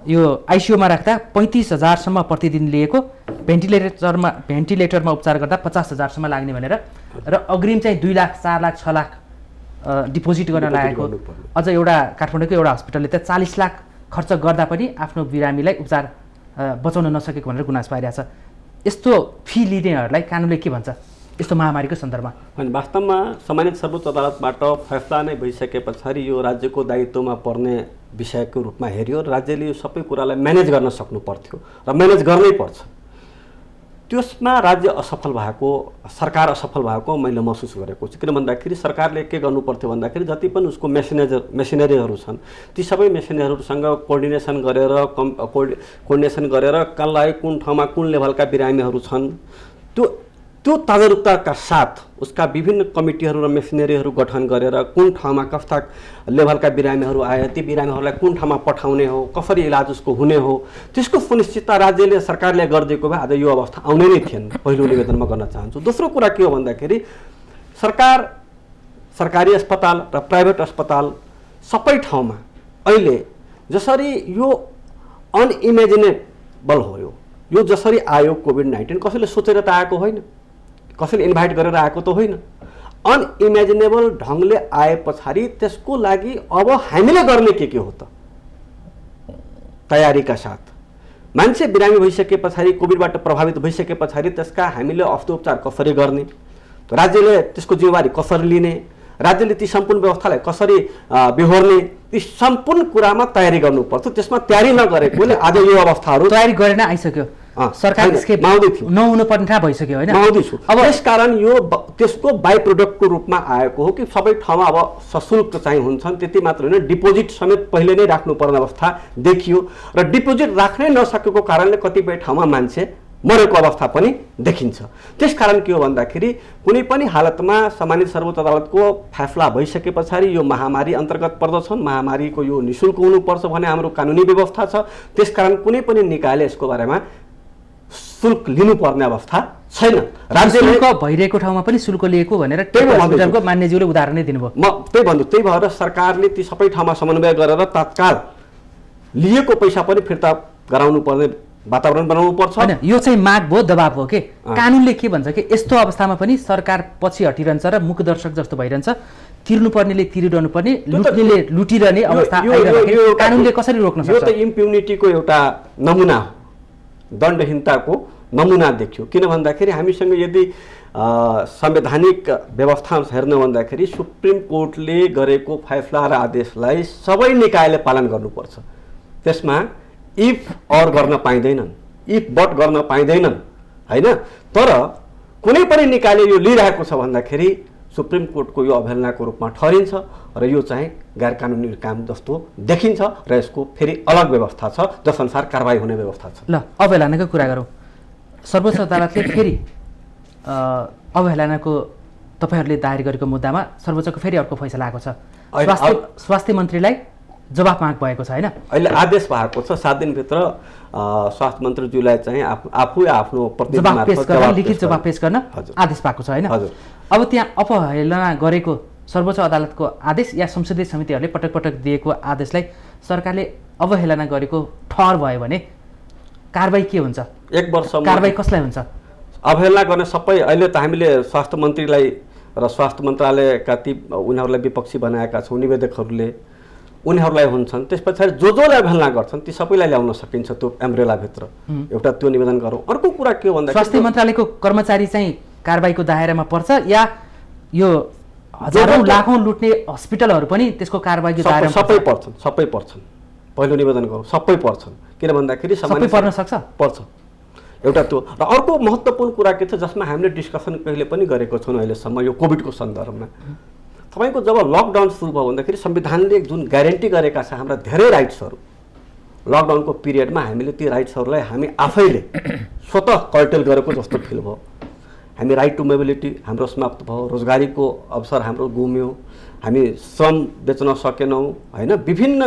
यो आइसियुमा राख्दा 35,000सम्म प्रतिदिन लिएको, भेन्टिलेटरमा उपचार गर्दा 50,000सम्म लाग्ने भनेर र अग्रिम चाहिँ 2 लाख 4 लाख 6 लाख डिपोजिट गर्न लागेको। अझ एउटा काठमाडौँको एउटा हस्पिटलले त 40 लाख खर्च गर्दा पनि आफ्नो बिरामीलाई उपचार बचाउन नसकेको भनेर गुनासो पाइरहेछ। यस्तो फी लिनेहरूलाई कानुनले के भन्छ यस्तो महामारीको सन्दर्भमा? अनि वास्तवमा सम्मानित सर्वोच्च अदालतबाट फैसला नै भइसके पछाडि यो राज्यको दायित्वमा पर्ने विषयको रूपमा हेऱ्यो। राज्यले यो सबै कुरालाई म्यानेज गर्न सक्नु पर्थ्यो र म्यानेज गर्नै पर्छ। त्यसमा राज्य असफल भएको, सरकार असफल भएको मैले महसुस गरेको छु। किन भन्दाखेरि सरकारले के गर्नु पर्थ्यो भन्दाखेरि जति पनि उसको मेसिनरीहरू छन् ती सबै मेसिनरीहरूसँग कोर्डिनेसन गरेर कसलाई कुन ठाउँमा कुन लेभलका बिरामीहरू छन् त्यो तदारुकताका साथ उसका विभिन्न कमिटीहरू र मेसिनरीहरू गठन गरेर कुन ठाउँमा कस्ता लेभलका बिरामीहरू आए, ती बिरामीहरूलाई कुन ठाउँमा पठाउने हो, कसरी इलाज उसको हुने हो, त्यसको सुनिश्चितता राज्यले सरकारले गरिदिएको भए आज यो अवस्था आउने नै थिएन। पहिलो निवेदन म गर्न चाहन्छु। दोस्रो कुरा के हो भन्दाखेरि सरकारी अस्पताल र प्राइभेट अस्पताल सबै ठाउँमा अहिले जसरी यो अनइमेजिनेबल हो, यो जसरी आयो कोभिड-19 कसैले सोचेर त आएको होइन, कसैले इन्भाइट गरेर आएको त होइन। अनइमेजिनेबल ढङ्गले आए पछाडि त्यसको लागि अब हामीले गर्ने के हो त? तयारीका साथ मान्छे बिरामी भइसके पछाडि, कोभिडबाट प्रभावित भइसके पछाडि त्यसका हामीले औषधि उपचार कसरी गर्ने, राज्यले त्यसको जिम्मेवारी कसरी लिने, राज्यले ती सम्पूर्ण व्यवस्थालाई कसरी बेहोर्ने, ती सम्पूर्ण कुरामा तयारी गर्नुपर्छ। त्यसमा तयारी नगरेकोले आज यो अवस्थाहरू तयारी गरेर आइसक्यो, सरकार स्केप नहुनु पर्ने थाहा भइसक्यो होइन। अब त्यसकारण यो त्यसको बाई प्रोडक्टको रूपमा आएको हो कि सबै ठाउँमा अब सशुल्क चाहिँ हुन्छन्। त्यति मात्र होइन, डिपोजिट समेत पहिले नै राख्नुपर्ने अवस्था देखियो र डिपोजिट राख्नै नसकेको कारणले कतिपय ठाउँमा मान्छे मरेको अवस्था पनि देखिन्छ। त्यसकारण के हो भन्दाखेरि कुनै पनि हालतमा सम्मानित सर्वोच्च अदालतको फैसला भइसके पछाडि यो महामारी अन्तर्गत पर्दछन्, महामारीको यो निःशुल्क हुनुपर्छ भन्ने हाम्रो कानुनी व्यवस्था छ। त्यसकारण कुनै पनि निकायले यसको बारेमा शुल्क लिनुपर्ने अवस्था छैन। राज्यले भइरहेको ठाउँमा पनि शुल्क लिएको भनेर हस्पिटलको मान्यज्यूले उदाहरणै दिनुभयो। म त्यही भन्छु, त्यही भएर सरकारले ती सबै ठाउँमा समन्वय गरेर तत्काल लिएको पैसा पनि फिर्ता गराउनु पर्ने वातावरण बनाउनु पर्छ। हैन, यो चाहिँ माग भयो, दबाब हो के। कानुनले के भन्छ कि यस्तो अवस्थामा पनि सरकार पछि हटिरहन्छ र मूकदर्शक जस्तो भइरहन्छ, तिर्नुपर्नेले तिरिरहनु पर्ने, लुट्नेले लुटिरहने अवस्था आइरहन्छ। कानुनले कसरी रोक्न सक्छ? यो त इम्प्युनिटीको एउटा नमुना हो, दण्डहीनताको नमुना देखियो। किन भन्दाखेरि हामीसँग यदि संवैधानिक व्यवस्था हेर्न भन्दाखेरि सुप्रिम कोर्टले गरेको फैसला र आदेशलाई सबै निकायले पालन गर्नुपर्छ। त्यसमा इफ और गर्न पाइँदैनन्, इफ बट गर्न पाइँदैनन् होइन। तर कुनै पनि निकायले यो लिइरहेको छ भन्दाखेरि सुप्रिम कोर्टको यो अवहेलनाको रूपमा ठहरिन्छ र यो चाहिँ गैर कानुनी काम जस्तो देखिन्छ र यसको फेरि अलग व्यवस्था छ जसअनुसार कारबाही हुने व्यवस्था छ। ल, अवहेलनाको कुरा गरौँ। सर्वोच्च अदालतले फेरि अवहेलनाको तपाईँहरूले दायर गरेको मुद्दामा सर्वोच्चको फेरि अर्को फैसला आएको छ। स्वास्थ्य मन्त्रीलाई जवाफ माग भएको छ होइन। अहिले आदेश भएको छ 7 दिनभित्र स्वास्थ्य मन्त्रीज्यूलाई चाहिँ आफू आफ्नो जवाफ पेश गर्न, लिखित जवाफ पेश गर्न आदेश भएको छ होइन। अब त्यहाँ अपहेलना गरेको सर्वोच्च अदालतको आदेश या संसदीय समितिहरूले पटक पटक दिएको आदेशलाई सरकारले अवहेलना गरेको ठहर भयो भने कारबाही के हुन्छ? 1 वर्षमा कारबाही कसलाई हुन्छ? अवहेलना गर्ने सबै अहिले त हामीले स्वास्थ्य मन्त्रीलाई र स्वास्थ्य मन्त्रालयका ती उनीहरूलाई विपक्षी बनाएका छौँ निवेदकहरूले, उनीहरूलाई हुन्छन्। त्यस पछाडि जसले अवहेलना गर्छन् ती सबैलाई ल्याउन सकिन्छ त्यो एम्ब्रेलाभित्र। एउटा त्यो निवेदन गरौँ। अर्को कुरा के हो भन्दा स्वास्थ्य मन्त्रालयको कर्मचारी चाहिँ कारबाहीको दायरामा पर्छ या यो हजारौँ लाखौँ लुट्ने हस्पिटलहरू पनि त्यसको कारबाहीको दायरामा सबै पर्छन्। पहिलो निवेदन गरौँ, सबै पर्छन्। किन भन्दाखेरि सबै पर्न सक्छ, पर्छ। एउटा त्यो र अर्को महत्त्वपूर्ण कुरा के छ जसमा हामीले डिस्कसन कहिले पनि गरेको छौँ अहिलेसम्म यो कोभिडको सन्दर्भमा। तपाईको जब लकडाउन सुरु भयो भन्दाखेरि संविधानले जुन ग्यारेन्टी गरेका छ हाम्रा धेरै राइट्सहरू, लकडाउनको पिरियडमा हामीले ती राइट्सहरूलाई हामी आफैले स्वतः कर्टेल गरेको जस्तो फिल भयो। हामी राइट टु मोबिलिटी हाम्रो समाप्त भयो, रोजगारीको अवसर हाम्रो गुम्यो, हामी श्रम बेच्न सकेनौँ होइन। विभिन्न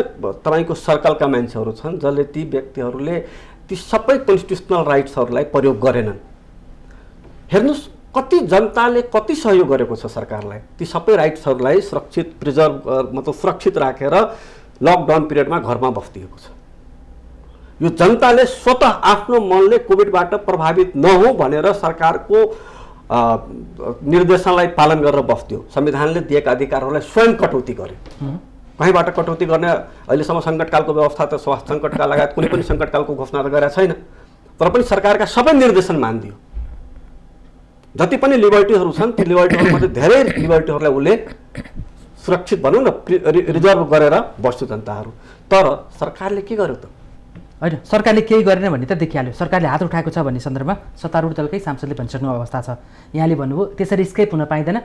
तपाईँको सर्कलका मान्छेहरू छन् जसले ती व्यक्तिहरूले ती सबै कन्स्टिट्युसनल राइट्सहरूलाई प्रयोग गरेनन्। हेर्नुहोस् कति जनताले कति सहयोग गरेको छ सरकारलाई, ती सबै राइट्सहरूलाई सुरक्षित मतलब सुरक्षित राखेर लकडाउन पिरियडमा घरमा बस्दिएको छ। यो जनताले स्वतः आफ्नो मनले कोभिडबाट प्रभावित नहो भनेर सरकारको निर्देशनलाई पालन गरेर बस्दियो। संविधानले दिएका अधिकारहरूलाई स्वयं कटौती गर्यो। कहीँबाट कटौती गर्ने अहिलेसम्म सङ्कटकालको व्यवस्था त स्वास्थ्य सङ्कटकाल लगायत कुनै पनि सङ्कटकालको घोषणा त गरेका छैन, तर पनि सरकारका सबै निर्देशन मानिदियो। जति पनि लिबर्टीहरू छन् ती लिबर्टीहरूमध्ये धेरै लिबर्टीहरूलाई उसले सुरक्षित भनौँ न रिजर्भ गरेर बस्यो जनताहरू। तर सरकारले के गर्यो त? होइन, सरकारले केही गरेन भन्ने त देखिहाल्यो। सरकारले हात उठाएको छ भन्ने सन्दर्भमा सत्तारूढ दलकै सांसदले भनिसक्नु अवस्था छ। यहाँले भन्नुभयो त्यसरी स्केप हुन पाइँदैन,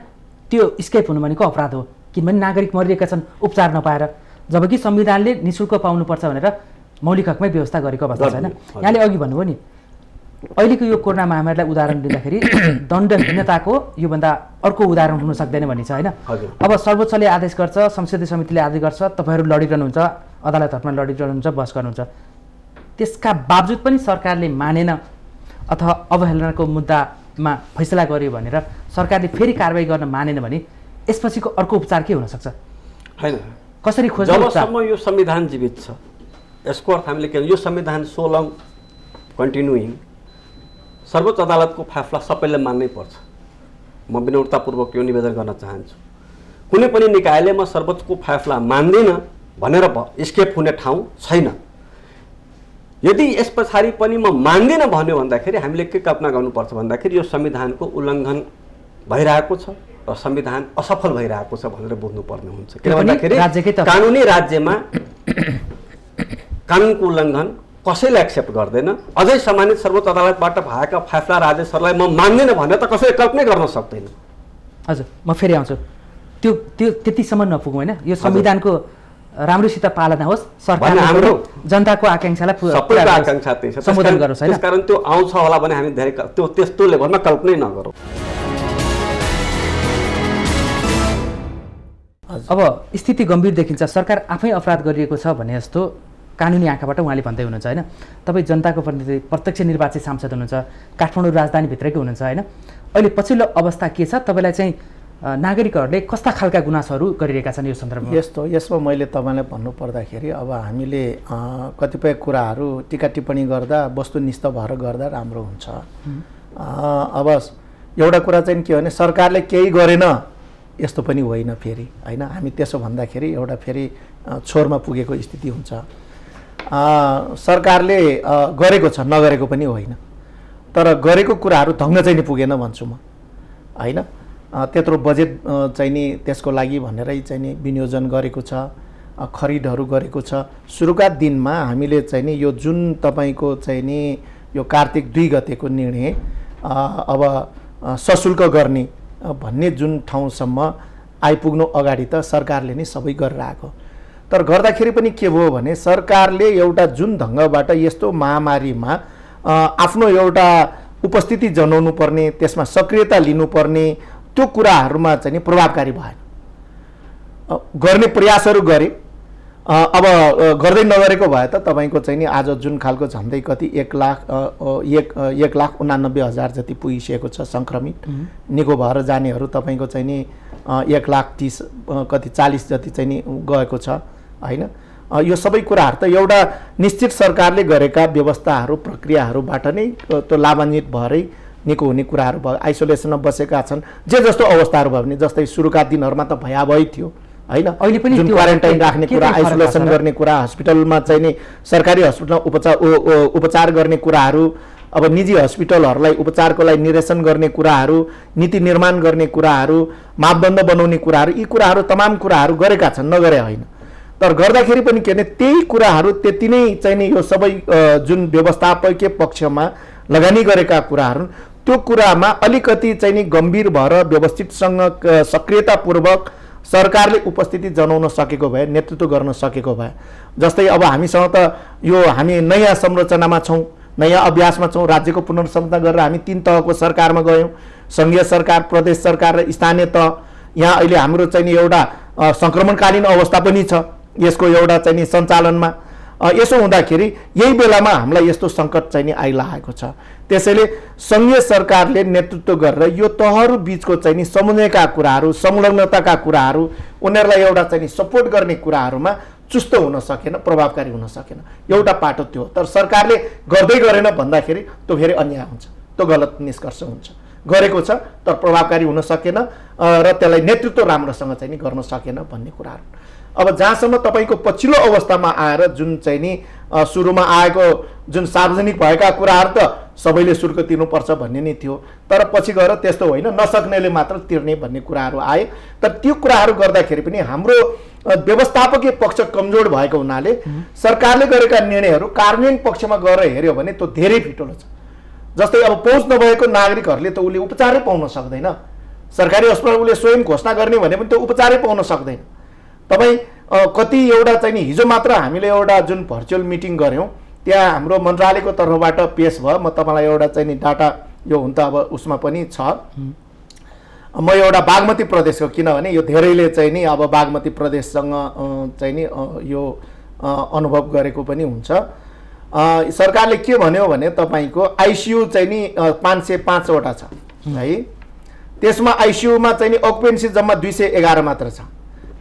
त्यो स्केप हुनु भनेको अपराध हो, किनभने नागरिक मरिरहेका छन् उपचार नपाएर, जबकि संविधानले निःशुल्क पाउनुपर्छ भनेर मौलिक हकमै व्यवस्था गरेको अवस्था छैन। यहाँले अघि भन्नुभयो नि अहिलेको यो कोरोना महामारीलाई उदाहरण दिँदाखेरि दण्डहीनताको योभन्दा अर्को उदाहरण हुन सक्दैन भन्ने छ होइन। अब सर्वोच्चले आदेश गर्छ, संसदीय समितिले आदेश गर्छ, तपाईँहरू लडिरहनुहुन्छ, अदालतहरूमा लडिरहनुहुन्छ, बहस गर्नुहुन्छ, त्यसका बावजुद पनि सरकारले मानेन अथवा अवहेलनाको मुद्दामा फैसला गर्यो भनेर सरकारले फेरि कारबाही गर्न मानेन भने यसपछिको अर्को उपचार के हुनसक्छ? होइन, कसरी खोज्ने उपचार? जबसम्म यो संविधान जीवित छ, यसको अर्थ हामीले के, यो संविधान सो लङ कन्टिन्युइङ, सर्वोच्च अदालतको फैसला सबैले मान्नै पर्छ। म विनम्रतापूर्वक यो निवेदन गर्न चाहन्छु, कुनै पनि निकायले म सर्वोच्चको फैसला मान्दिनँ भनेर स्केप हुने ठाउँ छैन। यदि यस पछाडि पनि म मान्दिनँ भन्यो भन्दाखेरि हामीले के कल्पना गर्नुपर्छ भन्दाखेरि यो संविधानको उल्लङ्घन भइरहेको छ र संविधान असफल भइरहेको छ भनेर बुझ्नुपर्ने हुन्छ। किन भन्दाखेरि कानुनी राज्यमा कानुनको उल्लङ्घन कसैले एक्सेप्ट गर्दैन। अझै सम्मानित सर्वोच्च अदालतबाट भएका फैसला राज्यहरूलाई म मान्दिनँ भने त कसैले कल्पनै गर्न सक्दैन। हजुर, म फेरि आउँछु, त्यो त्यतिसम्म नपुगौँ होइन, यो संविधानको राम्रोसित पालना होस्, सरकारले हाम्रो जनताको आकाङ्क्षालाई सबैको आकाङ्क्षा त्यही छ, सम्बोधन गरोस् होइन। त्यसकारण त्यो आउँछ होला भने हामी धेरै त्यो त्यस्तो लेभलमा कल्पनै नगरौँ। अब स्थिति गम्भीर देखिन्छ, सरकार आफै अपराध गरिएको छ भने जस्तो कानुनी आँखाबाट उहाँले भन्दै हुनुहुन्छ होइन। तपाईँ जनताको प्रतिनिधि, प्रत्यक्ष निर्वाचित सांसद हुनुहुन्छ, काठमाडौँ राजधानीभित्रकै हुनुहुन्छ होइन। अहिले पछिल्लो अवस्था के छ? तपाईँलाई चाहिँ नागरिकहरूले कस्ता खालका गुनासोहरू गरिरहेका छन् यो सन्दर्भमा? यसमा मैले तपाईँलाई भन्नुपर्दाखेरि अब हामीले कतिपय कुराहरू टिका टिप्पणी गर्दा वस्तुनिष्ठ भएर गर्दा राम्रो हुन्छ। अब एउटा कुरा चाहिँ के भने सरकारले केही गरेन यस्तो पनि होइन फेरि होइन। हामी त्यसो भन्दाखेरि एउटा फेरि छोरमा पुगेको स्थिति हुन्छ। सरकारले गरेको छ, नगरेको पनि होइन, तर गरेको कुराहरू ढङ्ग चाहिँ नि पुगेन भन्छु म होइन। त्यत्रो बजेट चाहिँ नि त्यसको लागि भनेरै चाहिँ नि विनियोजन गरेको छ, खरिदहरू गरेको छ। सुरुका दिनमा हामीले चाहिँ नि यो जुन तपाईँको चाहिँ नि यो कार्तिक 2 गतेको निर्णय अब सशुल्क गर्ने भन्ने जुन ठाउँसम्म आइपुग्नु अगाडि त सरकारले नै सबै गरेर आएको। तर गर्दाखेरि पनि के भयो भने सरकारले एउटा जुन ढङ्गबाट यस्तो महामारीमा आफ्नो एउटा उपस्थिति जनाउनु पर्ने, त्यसमा सक्रियता लिनुपर्ने, त्यो कुराहरूमा चाहिँ नि प्रभावकारी भएन। गर्ने प्रयासहरू गरे, अब गर्दै नगरेको भए त तपाईँको चाहिँ नि आज जुन खालको झन्डै कति 1,89,000 जति पुगिसकेको छ सङ्क्रमित। निको भएर जानेहरू तपाईँको चाहिँ नि 1,30,40 जति चाहिँ नि गएको छ होइन। यो सबै कुराहरू त एउटा निश्चित सरकारले गरेका व्यवस्थाहरू प्रक्रियाहरूबाट नै त्यो लाभान्वित भएरै निको हुने कुराहरू भयो। आइसोलेसनमा बसेका छन्, जे जस्तो अवस्थाहरू भयो भने जस्तै सुरुका दिनहरूमा त भयावही थियो होइन। अहिले पनि जुन क्वारेन्टाइन राख्ने कुरा, आइसोलेसन गर्ने कुरा, हस्पिटलमा चाहिँ नि सरकारी हस्पिटलमा उपचार गर्ने कुराहरू, अब निजी हस्पिटलहरूलाई उपचारको लागि निर्देशन गर्ने कुराहरू, नीति निर्माण गर्ने कुराहरू, मापदण्ड बनाउने कुराहरू, यी कुराहरू तमाम कुराहरू गरेका छन्, नगरे होइन। तर गर्दाखेरि पनि के भने त्यही कुराहरू त्यति नै चाहिँ नि यो सबै जुन व्यवस्थापकीय पक्षमा लगानी गरेका कुराहरू, त्यो कुरामा अलिकति चाहिँ नि गम्भीर भएर व्यवस्थितसँग सक्रियतापूर्वक सरकारले उपस्थिति जनाउन सकेको भए, नेतृत्व गर्न सकेको भए। जस्तै अब हामीसँग त यो हामी नयाँ संरचनामा छौँ, नयाँ अभ्यासमा छौँ। राज्यको पुनर्संरचना गरेर हामी 3 तहको सरकारमा गयौँ, सङ्घीय सरकार, प्रदेश सरकार र स्थानीय तह। यहाँ अहिले हाम्रो चाहिँ नि एउटा सङ्क्रमणकालीन अवस्था पनि छ यसको एउटा चाहिँ नि सञ्चालनमा। यसो हुँदाखेरि यही बेलामा हामीलाई यस्तो सङ्कट चाहिँ नि आइरहेको छ। त्यसैले सङ्घीय सरकारले नेतृत्व गरेर यो तहहरू बिचको चाहिँ नि समन्वयका कुराहरू, संलग्नताका कुराहरू, उनीहरूलाई एउटा चाहिँ नि सपोर्ट गर्ने कुराहरूमा चुस्त हुन सकेन, प्रभावकारी हुन सकेन। एउटा पाटो त्यो। तर सरकारले गर्दै गरेन भन्दाखेरि त्यो फेरि अन्याय हुन्छ, त्यो गलत निष्कर्ष हुन्छ। गरेको छ तर प्रभावकारी हुन सकेन र त्यसलाई नेतृत्व राम्रोसँग चाहिँ नि गर्न सकेन भन्ने कुराहरू। अब जहाँसम्म तपाईँको पछिल्लो अवस्थामा आएर जुन चाहिँ नि सुरुमा आएको जुन सार्वजनिक भएका कुराहरू त सबैले शुल्क तिर्नुपर्छ भन्ने नै थियो, तर पछि गएर त्यस्तो होइन, नसक्नेले मात्र तिर्ने भन्ने कुराहरू आए। तर त्यो कुराहरू गर्दाखेरि पनि हाम्रो व्यवस्थापकीय पक्ष कमजोर भएको हुनाले सरकारले गरेका निर्णयहरू कार्यान्वयन पक्षमा गएर हेऱ्यो भने त्यो धेरै फिटोलो छ। जस्तै अब पहुँच नभएको नागरिकहरूले त उसले उपचारै पाउन सक्दैन। सरकारी अस्पताल उसले स्वयं घोषणा गर्ने भने पनि त्यो उपचारै पाउन सक्दैन। तपाईँ कति एउटा चाहिँ नि हिजो मात्र हामीले एउटा जुन भर्चुअल मिटिङ गऱ्यौँ, त्यहाँ हाम्रो मन्त्रालयको तर्फबाट पेश भयो। म तपाईँलाई एउटा चाहिँ नि डाटा यो हुन त अब उसमा पनि छ। म एउटा बागमती प्रदेशको, किनभने यो धेरैले चाहिँ नि अब बागमती प्रदेशसँग चाहिँ नि यो अनुभव गरेको पनि हुन्छ। सरकारले के भन्यो भने तपाईँको आइसियु चाहिँ नि 505 वटा छ है। त्यसमा आइसियुमा चाहिँ नि अकुपेन्सी जम्मा 211 मात्र छ।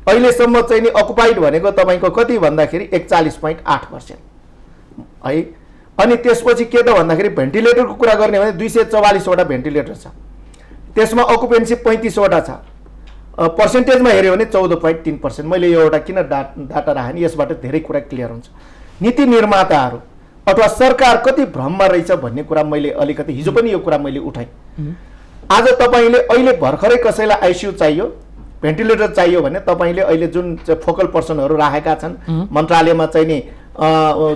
अहिलेसम्म चाहिँ नि अकुपाइड भनेको तपाईँको कति भन्दाखेरि 41.8% है। अनि त्यसपछि के त भन्दाखेरि भेन्टिलेटरको कुरा गर्ने भने 244 वटा भेन्टिलेटर छ, त्यसमा अकुपेन्सी 35 वटा छ। पर्सेन्टेजमा हेऱ्यो भने 14.3%। मैले यो एउटा किन डाटा राखेँ नि, यसबाट धेरै कुरा क्लियर हुन्छ। नीति निर्माताहरू अथवा सरकार कति भ्रममा रहेछ भन्ने कुरा मैले अलिकति हिजो पनि यो कुरा मैले उठाएँ। आज तपाईँले अहिले भर्खरै कसैलाई आइसियु चाहियो, भेन्टिलेटर चाहियो भने तपाईँले अहिले जुन फोकल पर्सनहरू राखेका छन् मन्त्रालयमा चाहिँ नि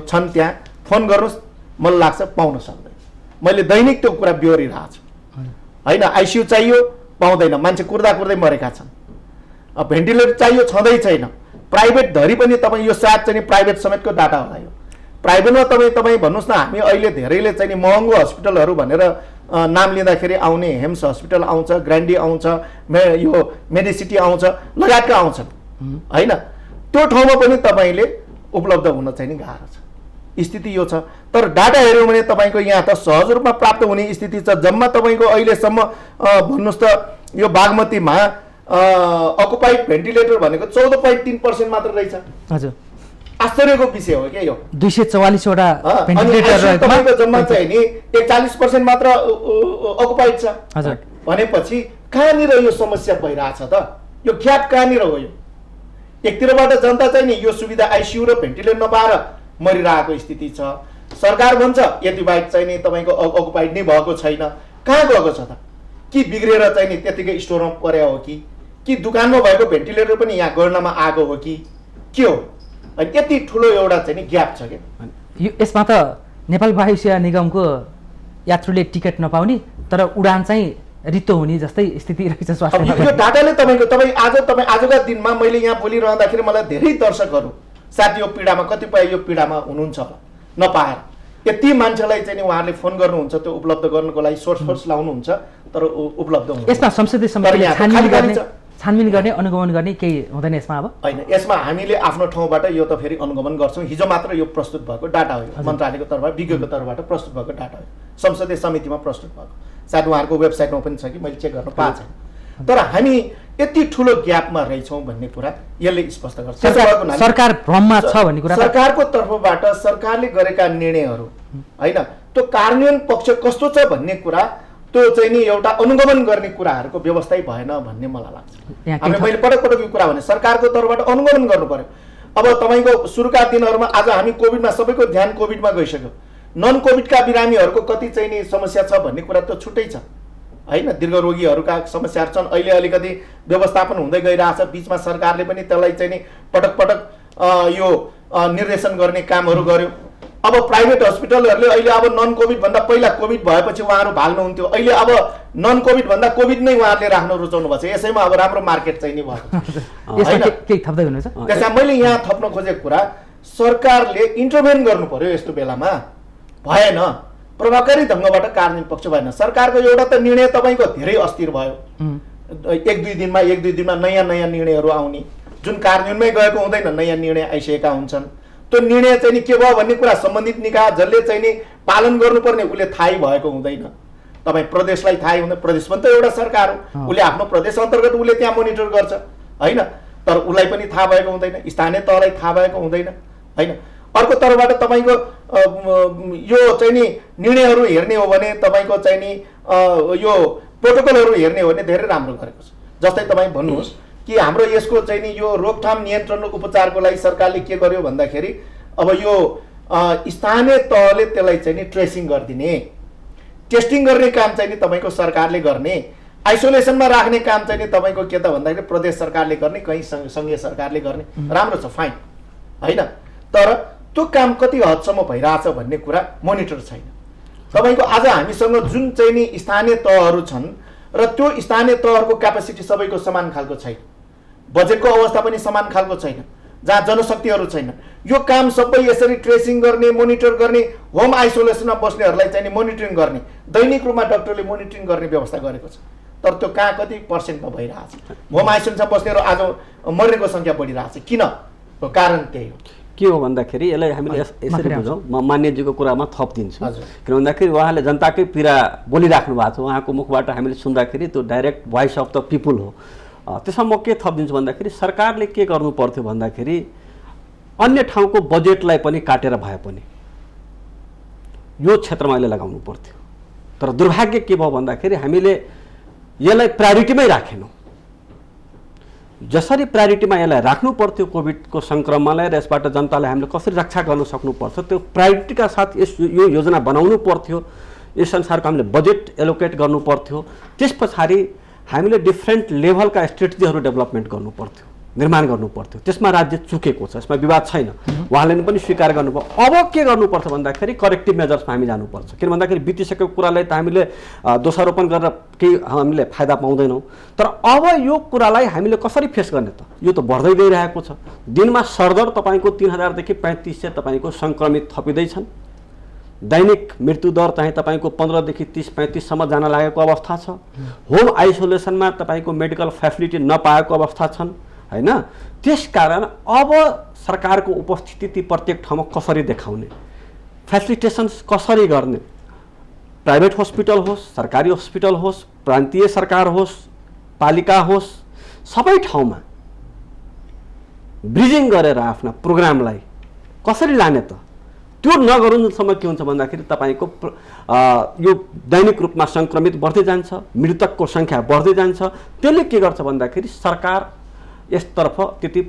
छन्, त्यहाँ फोन गर्नुहोस्, मलाई लाग्छ पाउन सक्दैन। मैले दैनिक त्यो कुरा बिहोरिरहेको छु होइन। आइसियु चाहियो पाउँदैन, मान्छे कुर्दा कुर्दै मरेका छन्। भेन्टिलेटर चाहियो छँदै छैन। प्राइभेट धरी पनि तपाईँ यो सायद चाहिँ प्राइभेट समेतको डाटा होला यो। प्राइभेटमा तपाईँ भन्नुहोस् न, हामी अहिले धेरैले चाहिँ महँगो हस्पिटलहरू भनेर नाम लिँदाखेरि आउने हेम्स हस्पिटल आउँछ, ग्रान्डी आउँछ, यो मेडिसिटी आउँछ, लगायतका आउँछन् होइन। त्यो ठाउँमा पनि तपाईँले उपलब्ध हुन चाहिँ नि गाह्रो छ, स्थिति यो छ। तर डाटा हेऱ्यौँ भने तपाईँको यहाँ त सहज रूपमा प्राप्त हुने स्थिति छ। जम्मा तपाईँको अहिलेसम्म भन्नुहोस् त यो बागमतीमा अकुपाइड भेन्टिलेटर भनेको 14.3% मात्र रहेछ। हजुर, आश्चर्यको विषय हो क्या यो। 244 वटा भेन्टिलेटर जम्मा चाहिँ नि 41% मात्र अकुपाइड छ। हजुर, भनेपछि कहाँनिर यो समस्या भइरहेछ त? यो ग्याप कहाँनिर हो? यो एकतिरबाट जनता चाहिँ नि यो सुविधा आइसियु र भेन्टिलेटर नपाएर मरिरहेको स्थिति छ। सरकार भन्छ यति बाहेक चाहिँ नि तपाईँको अकुपाइड नै भएको छैन। कहाँ गएको छ त? कि बिग्रेर चाहिँ नि त्यतिकै स्टोरमा पर्या हो कि दुकानमा भएको भेन्टिलेटर पनि यहाँ गर्नमा आएको हो कि के हो? अनि यति ठुलो एउटा चाहिँ नि ग्याप छ क्या। यसमा त नेपाल वायुसेवा निगमको यात्रुले टिकट नपाउने तर उडान चाहिँ रित्तो हुने जस्तै स्थिति रहेछ स्वास्थ्य। यो डाटाले तपाईँ आजका दिनमा मैले यहाँ बोलिरहँदाखेरि मलाई धेरै दर्शकहरू साथी यो पीडामा कतिपय यो पीडामा हुनुहुन्छ होला, नपाएर यति मान्छेलाई चाहिँ नि उहाँहरूले फोन गर्नुहुन्छ, त्यो उपलब्ध गर्नको लागि सोर्स लाउनुहुन्छ तर उपलब्ध हुँदैन। यसमा संसदीय समितिले छानबिन गर्ने अनुगमन गर्ने केही हुँदैन यसमा? अब होइन, यसमा हामीले आफ्नो ठाउँबाट यो त फेरि अनुगमन गर्छौँ। हिजो मात्र यो प्रस्तुत भएको डाटा हो, मन्त्रालयको तर्फबाट विज्ञको तर्फबाट प्रस्तुत भएको डाटा हो, संसदीय समितिमा प्रस्तुत भएको। सायद उहाँहरूको वेबसाइटमा पनि छ कि मैले चेक गर्न पाएको छैन। तर हामी यति ठुलो ग्यापमा रहेछौँ भन्ने कुरा यसले स्पष्ट गर्छ। सरकार भ्रममा छ भन्ने कुरा सरकारको तर्फबाट सरकारले गरेका निर्णयहरू होइन, त्यो कार्यान्वयन पक्ष कस्तो छ भन्ने कुरा, त्यो चाहिँ नि एउटा अनुगमन गर्ने कुराहरूको व्यवस्थै भएन भन्ने मलाई लाग्छ। हामीले मैले पटक यो कुरा भने सरकारको तर्फबाट अनुगमन गर्नु पर्यो। अब तपाईँको सुरुका दिनहरूमा आज हामी कोभिडमा सबैको ध्यान कोभिडमा गइसक्यो। नन कोभिडका बिरामीहरूको कति चाहिँ नि समस्या छ भन्ने कुरा त छुट्टै छ होइन। दीर्घ रोगीहरूका समस्याहरू छन्, अहिले अलिकति व्यवस्थापन हुँदै गइरहेछ। बिचमा सरकारले पनि त्यसलाई चाहिँ नि पटक पटक यो निर्देशन गर्ने कामहरू गर्यो। अब प्राइभेट हस्पिटलहरूले अहिले अब नन कोभिड भन्दा पहिला कोभिड भएपछि उहाँहरू भाग्नुहुन्थ्यो, अहिले अब नन कोभिड भन्दा कोभिड नै उहाँहरूले राख्न रुचाउनु भएको छ। यसैमा अब राम्रो मार्केट चाहिँ नि भयो। केही थप्दै हुनुहुन्छ? त्यसमा मैले यहाँ थप्न खोजेको कुरा, सरकारले इन्टरभेन गर्नु पर्यो यस्तो बेलामा, भएन। प्रभावकारी ढङ्गबाट कार्यान्वयन पक्ष भएन। सरकारको एउटा त निर्णय तपाईँको धेरै अस्थिर भयो, एक दुई दिनमा नयाँ निर्णयहरू आउने, जुन कार्यान्वयनमै गएको हुँदैन, नयाँ निर्णय आइसकेका हुन्छन्। त्यो निर्णय चाहिँ नि के भयो भन्ने कुरा सम्बन्धित निकाय जसले चाहिँ नि पालन गर्नुपर्ने उसले थाहै भएको हुँदैन। तपाईँ प्रदेशलाई थाहै हुँदैन, प्रदेश पनि त एउटा सरकार हो, उसले आफ्नो प्रदेश अन्तर्गत उसले त्यहाँ मोनिटर गर्छ होइन। तर उसलाई पनि थाहा भएको हुँदैन, स्थानीय तहलाई थाहा भएको हुँदैन होइन। अर्को तर्फबाट तपाईँको यो चाहिँ नि निर्णयहरू हेर्ने हो भने तपाईँको चाहिँ नि यो प्रोटोकलहरू हेर्ने हो भने धेरै राम्रो गरेको छ। जस्तै तपाईँ भन्नुहोस् कि हाम्रो यसको चाहिँ नि यो रोकथाम नियन्त्रण र उपचारको लागि सरकारले के गर्यो भन्दाखेरि अब यो स्थानीय तहले त्यसलाई चाहिँ नि ट्रेसिङ गरिदिने, टेस्टिङ गर्ने काम चाहिँ नि तपाईँको सरकारले गर्ने, आइसोलेसनमा राख्ने काम चाहिँ नि तपाईँको के त भन्दाखेरि प्रदेश सरकारले गर्ने, कहीँ सङ्घीय सरकारले गर्ने। राम्रो छ, फाइन होइन। तर त्यो काम कति हदसम्म भइरहेछ भन्ने कुरा मोनिटर छैन। तपाईँको आज हामीसँग जुन चाहिँ नि स्थानीय तहहरू छन् र त्यो स्थानीय तहहरूको क्यापेसिटी सबैको समान खालको छैन, बजेटको अवस्था पनि समान खालको छैन, जहाँ जनशक्तिहरू छैन। यो काम सबै यसरी ट्रेसिङ गर्ने, मोनिटर गर्ने, होम आइसोलेसनमा बस्नेहरूलाई चाहिँ नि मोनिटरिङ गर्ने, दैनिक रूपमा डाक्टरले मोनिटरिङ गर्ने व्यवस्था गरेको छ। तर त्यो कहाँ कति पर्सेन्टमा भइरहेछ? होम आइसोलेसनमा बस्नेहरू आज मर्नेको सङ्ख्या बढिरहेछ। किन? कारण त्यही हो। के हो भन्दाखेरि यसलाई हामीले यसरी बुझौँ, म मान्यजीको कुरामा थप दिन्छु। किन भन्दाखेरि उहाँले जनताकै पीडा बोलिराख्नु भएको छ, उहाँको मुखबाट हामीले सुन्दाखेरि त्यो direct voice of the people हो। त्यसमा म के थप दिन्छु भन्दाखेरि सरकारले के गर्नु पर्थ्यो भन्दाखेरि अन्य ठाउँको बजेटलाई पनि काटेर भए पनि यो क्षेत्रमा अहिले लगाउनु पर्थ्यो। तर दुर्भाग्य के भयो भन्दाखेरि हामीले यसलाई प्रायोरिटीमै राखेनौँ। जसरी प्रायोरिटीमा यसलाई राख्नु पर्थ्यो कोभिडको सङ्क्रमणलाई र यसबाट जनतालाई हामीले कसरी रक्षा गर्न सक्नुपर्छ त्यो प्रायोरिटीका साथ यो योजना बनाउनु पर्थ्यो। यस अनुसारको हामीले बजेट एलोकेट गर्नु पर्थ्यो। त्यस पछाडि हामीले डिफ्रेन्ट लेभलका स्ट्रेटेजीहरू डेभलपमेन्ट गर्नु पर्थ्यो, निर्माण गर्नु पर्थ्यो। त्यसमा राज्य चुकेको छ, यसमा विवाद छैन, उहाँले पनि स्वीकार गर्नुभयो। अब के गर्नुपर्छ भन्दाखेरि करेक्टिभ मेजर्समा हामी जानुपर्छ। किन भन्दाखेरि बितिसकेको कुरालाई त हामीले दोषारोपण गरेर केही हामीले फाइदा पाउँदैनौँ। तर अब यो कुरालाई हामीले कसरी फेस गर्ने त? यो त बढ्दै गइरहेको छ। दिनमा सरदर तपाईँको 3000 देखि 3500 तपाईँको सङ्क्रमित थपिँदैछन्। दैनिक मृत्युदर चाहिँ तपाईँको 15 देखि 30-35सम्म जान लागेको अवस्था छ। होम आइसोलेसनमा तपाईँको मेडिकल फेसिलिटी नपाएको अवस्था छन्, हैन? त्यसकारण अब सरकारको उपस्थिति ती प्रत्येक ठाउँमा कसरी देखाउने, फेसिलिटेसन्स कसरी गर्ने, प्राइभेट हस्पिटल होस्, सरकारी हस्पिटल होस्, प्रान्तीय सरकार होस्, पालिका होस्, सबै ठाउँमा ब्रिजिङ गरेर आफ्ना प्रोग्रामलाई कसरी लाने त? त्यो नगरुन्जेलसम्म के हुन्छ भन्दाखेरि तपाईँको यो दैनिक रूपमा सङ्क्रमित बढ्दै जान्छ, मृतकको सङ्ख्या बढ्दै जान्छ। त्यसले के गर्छ भन्दाखेरि सरकार यसतर्फ त्यति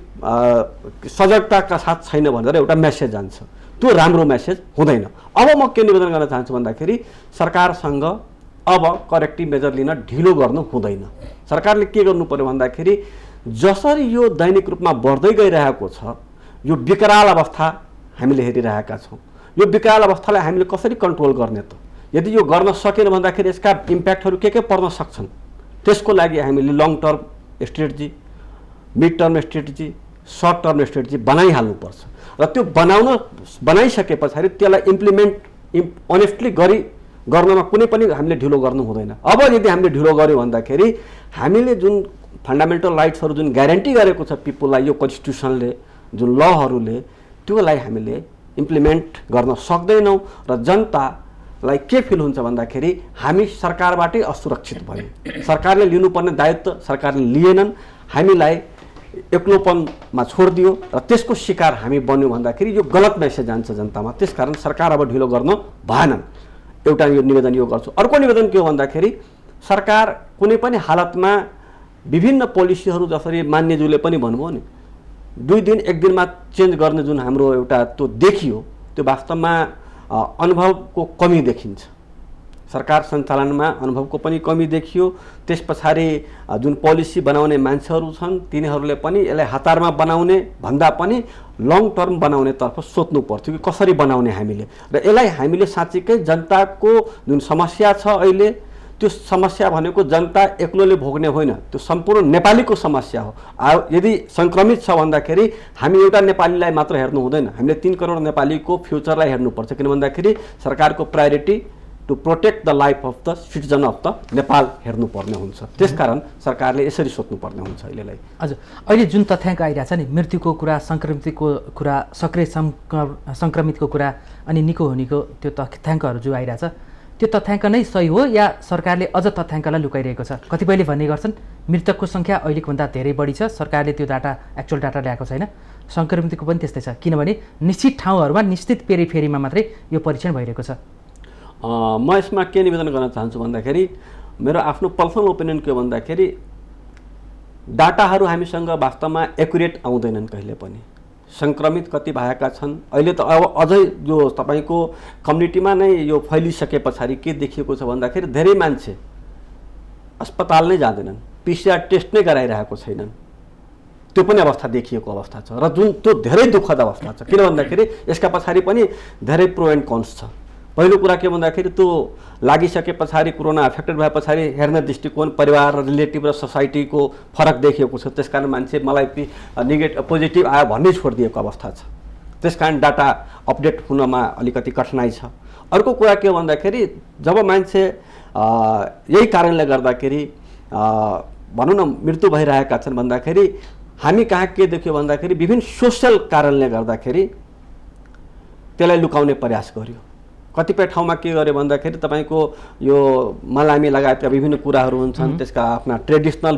सजगताका साथ छैन भनेर एउटा मेसेज जान्छ, त्यो राम्रो मेसेज हुँदैन। अब म के निवेदन गर्न चाहन्छु भन्दाखेरि सरकारसँग अब करेक्टिभ मेजर लिन ढिलो गर्नु हुँदैन। सरकारले के गर्नु पर्यो भन्दाखेरि जसरी यो दैनिक रूपमा बढ्दै गइरहेको छ, यो विकराल अवस्था हामीले हेरिरहेका छौँ। यो विकराल अवस्थालाई हामीले कसरी कन्ट्रोल गर्ने त? यदि यो गर्न सकेन भन्दाखेरि यसका इम्प्याक्टहरू के पर्न सक्छन्? त्यसको लागि हामीले long term strategy, mid term strategy, short term strategy बनाइहाल्नुपर्छ। र त्यो बनाइसके पछाडि त्यसलाई इम्प्लिमेन्ट अनेस्टली गर्नमा कुनै पनि हामीले ढिलो गर्नु हुँदैन। अब यदि हामीले ढिलो गऱ्यौँ भन्दाखेरि हामीले जुन फन्डामेन्टल राइट्सहरू जुन ग्यारेन्टी गरेको छ पिपुललाई यो कन्स्टिट्युसनले, जुन लहरूले, त्योलाई हामीले इम्प्लिमेन्ट गर्न सक्दैनौँ र जनतालाई के फिल हुन्छ भन्दाखेरि हामी सरकारबाटै असुरक्षित भयौँ। सरकारले लिनुपर्ने दायित्व सरकारले लिएनन्, हामीलाई एक्लोपनमा छोडिदियो र त्यसको शिकार हामी बन्यौँ भन्दाखेरि यो गलत मेसेज जान्छ जनतामा। त्यसकारण सरकार अब ढिलो गर्न भएनन्। एउटा यो निवेदन यो गर्छु। अर्को निवेदन के हो भन्दाखेरि सरकार कुनै पनि हालतमा विभिन्न पोलिसीहरू जसरी मान्यज्यूले पनि भन्नुभयो नि 2 दिन 1 दिनमा चेन्ज गर्ने जुन हाम्रो एउटा त्यो देखियो, त्यो वास्तवमा अनुभवको कमी देखिन्छ। सरकार सञ्चालनमा अनुभवको पनि कमी देखियो। त्यस पछाडि जुन पोलिसी बनाउने मान्छेहरू छन् तिनीहरूले पनि यसलाई हतारमा बनाउने भन्दा पनि लङ टर्म बनाउनेतर्फ सोच्नु पर्थ्यो कि कसरी बनाउने हामीले। र यसलाई हामीले साँच्चीकै जनताको जुन समस्या छ अहिले, त्यो समस्या भनेको जनता एक्लोले भोग्ने होइन, त्यो सम्पूर्ण नेपालीको समस्या हो। यदि सङ्क्रमित छ भन्दाखेरि हामी एउटा नेपालीलाई मात्र हेर्नु हुँदैन, हामीले 3 करोड नेपालीको फ्युचरलाई हेर्नुपर्छ। किन भन्दाखेरि सरकारको priority to protect the life of the citizen of the Nepal हेर्नुपर्ने हुन्छ। त्यसकारण सरकारले यसरी सोच्नुपर्ने हुन्छ अहिलेलाई। हजुर, अहिले जुन तथ्याङ्क आइरहेछ नि, मृत्युको कुरा, सङ्क्रमितको कुरा, सक्रिय सङ्क्रमितको कुरा अनि निको हुनेको त्यो तथ्याङ्कहरू जो आइरहेछ, त्यो तथ्याङ्क नै सही हो या सरकारले अझ तथ्याङ्कलाई लुकाइरहेको छ? कतिपयले भन्ने गर्छन् मृतकको सङ्ख्या अहिलेको भन्दा धेरै बढी छ, सरकारले त्यो एक्चुअल डाटा ल्याएको छैन। सङ्क्रमितको पनि त्यस्तै छ, किनभने निश्चित ठाउँहरूमा निश्चित पेरिफेरीमा मात्रै यो परीक्षण भइरहेको छ। म यसमा के निवेदन गर्न चाहन्छु भन्दाखेरि मेरो आफ्नो पर्सनल ओपिनियन के हो भन्दाखेरि डाटाहरू हामीसँग वास्तवमा एकुरेट आउँदैनन् कहिले पनि। सङ्क्रमित कति भएका छन् अहिले त अब अझै जो तपाईँको कम्युनिटीमा नै यो फैलिसके पछाडि के देखिएको छ भन्दाखेरि धेरै मान्छे अस्पताल नै जाँदैनन्, PCR टेस्ट नै गराइरहेको छैनन्। त्यो पनि अवस्था देखिएको अवस्था छ र जुन त्यो धेरै दुःखद अवस्था छ। किन भन्दाखेरि यसका पछाडि पनि धेरै प्रो एन्ड कन्स छ। पहिलो कुरा के भन्दाखेरि त्यो लागिसके पछाडि कोरोना एफेक्टेड भए पछाडि हेर्ने दृष्टिकोण परिवार र रिलेटिभ र सोसाइटीको फरक देखिएको छ। त्यसकारण मान्छे मलाई पोजिटिभ आयो भन्ने छोडिदिएको अवस्था छ। त्यसकारण डाटा अपडेट हुनमा अलिकति कठिनाइ छ। अर्को कुरा के हो भन्दाखेरि जब मान्छे यही कारणले गर्दाखेरि भनौँ न मृत्यु भइरहेका छन् भन्दाखेरि हामी कहाँ के देख्यो भन्दाखेरि विभिन्न सोसल कारणले गर्दाखेरि त्यसलाई लुकाउने प्रयास गर्यो। कतिपय ठाउँमा के गर्यो भन्दाखेरि तपाईँको यो मलामी लगायतका विभिन्न कुराहरू हुन्छन्, त्यसका आफ्ना ट्रेडिसनल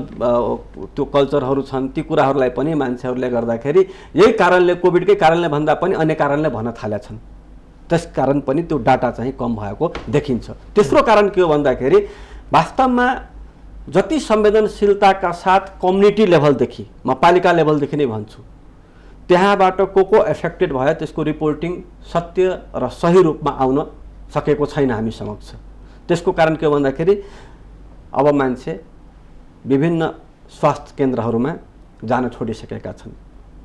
त्यो कल्चरहरू छन्, ती कुराहरूलाई पनि मान्छेहरूले गर्दाखेरि यही कारणले कोभिडकै कारणले भन्दा पनि अन्य कारणले भन्न थालेका छन्। त्यस कारण पनि त्यो डाटा चाहिँ कम भएको देखिन्छ। तेस्रो कारण के हो भन्दाखेरि वास्तवमा जति संवेदनशीलताका साथ कम्युनिटी लेभलदेखि, म पालिका लेभलदेखि नै भन्छु, त्यहाँबाट को एफेक्टेड भयो त्यसको रिपोर्टिङ सत्य र सही रूपमा आउन सकेको छैन हामी समक्ष। त्यसको कारण के हो भन्दाखेरि अब मान्छे विभिन्न स्वास्थ्य केन्द्रहरूमा जान छोडिसकेका छन्।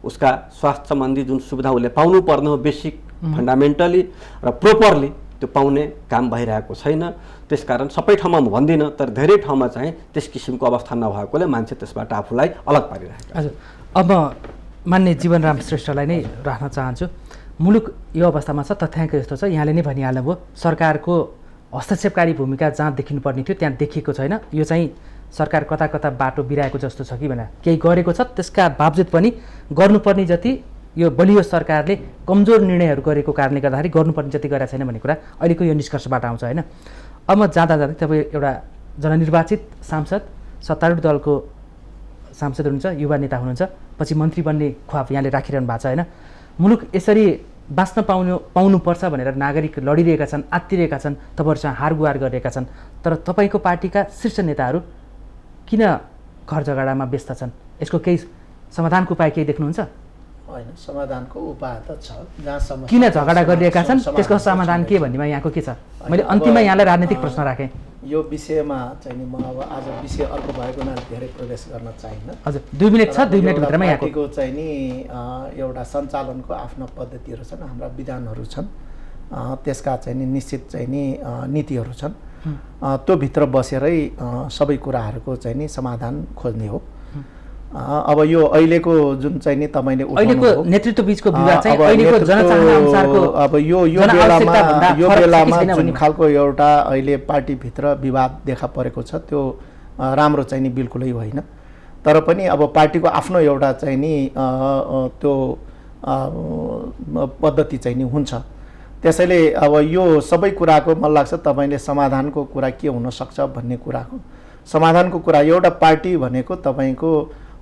उसका स्वास्थ्य सम्बन्धी जुन सुविधा उसले पाउनु पर्ने हो बेसिक फन्डामेन्टली र प्रोपरली त्यो पाउने काम भइरहेको छैन। त्यसकारण सबै ठाउँमा म भन्दिनँ, तर धेरै ठाउँमा चाहिँ त्यस किसिमको अवस्था नभएकोले मान्छे त्यसबाट आफूलाई अलग पारिरहेको। हजुर, अब मान्य जीवनराम श्रेष्ठलाई नै राख्न चाहन्छु। मुलुक यो अवस्थामा छ, तथ्याङ्क यस्तो छ, यहाँले नै भनिहाल्नुभयो, सरकारको हस्तक्षेपकारी भूमिका जहाँ देखिनुपर्ने थियो त्यहाँ देखिएको छैन। यो चाहिँ सरकार कता कता बाटो बिराएको जस्तो छ कि भनेर केही गरेको छ, त्यसका बावजुद पनि गर्नुपर्ने जति यो बलियो सरकारले कमजोर निर्णयहरू गरेको कारणले गर्दाखेरि गर्नुपर्ने जति गरेको छैन भन्ने कुरा अहिलेको यो निष्कर्षबाट आउँछ होइन। अब म जाँदा जाँदै तपाईँ एउटा जननिर्वाचित सांसद, सत्तारूढ दलको सांसद हुनुहुन्छ, युवा नेता हुनुहुन्छ, पछि मन्त्री बन्ने ख्वाब यहाँले राखिरहनु भएको छ होइन। मुलुक यसरी बाँच्न पाउनुपर्छ भनेर नागरिक लडिरहेका छन्, आत्तिरहेका छन्, तपाईँहरूसँग हारगुहार गरिरहेका छन्, तर तपाईँको पार्टीका शीर्ष नेताहरू किन घर झगडामा व्यस्त छन्? यसको केही समाधानको उपाय केही देख्नुहुन्छ? होइन, समाधानको उपाय त छ। जहाँसम्म किन झगडा गरिरहेका छन् त्यसको समाधान के भन्नेमा यहाँको के छ? मैले अन्तिममा यहाँलाई राजनीतिक प्रश्न राखेँ। यो विषयमा चाहिँ नि म अब आज विषय अर्को भएको हुनाले धेरै प्रवेश गर्न चाहिन्न। हजुर, 2 मिनट छ, 2 मिनटभित्रमा यहाँको पार्टीको चाहिँ नि एउटा सञ्चालनको आफ्ना पद्धतिहरू छन्, हाम्रा विधानहरू छन्, त्यसका चाहिँ नि निश्चित चाहिँ नि नीतिहरू छन्। त्यो भित्र बसेरै सबै कुराहरूको चाहिँ नि समाधान खोज्ने हो। अब यो अहिलेको जुन चाहिँ नि तपाईँले अहिलेको नेतृत्व बीचको विवाद चाहिँ अहिलेको जनचाहना अनुसारको अब यो बेलामा जुन खालको एउटा अहिले पार्टीभित्र विवाद देखा परेको छ त्यो राम्रो चाहिँ नि बिल्कुलै होइन। तर पनि अब पार्टीको आफ्नो एउटा चाहिँ नि त्यो पद्धति चाहिँ नि हुन्छ। त्यसैले अब यो सबै कुराको मलाई लाग्छ तपाईँले समाधानको कुरा के हुनसक्छ भन्ने कुराको समाधानको कुरा एउटा पार्टी भनेको तपाईँको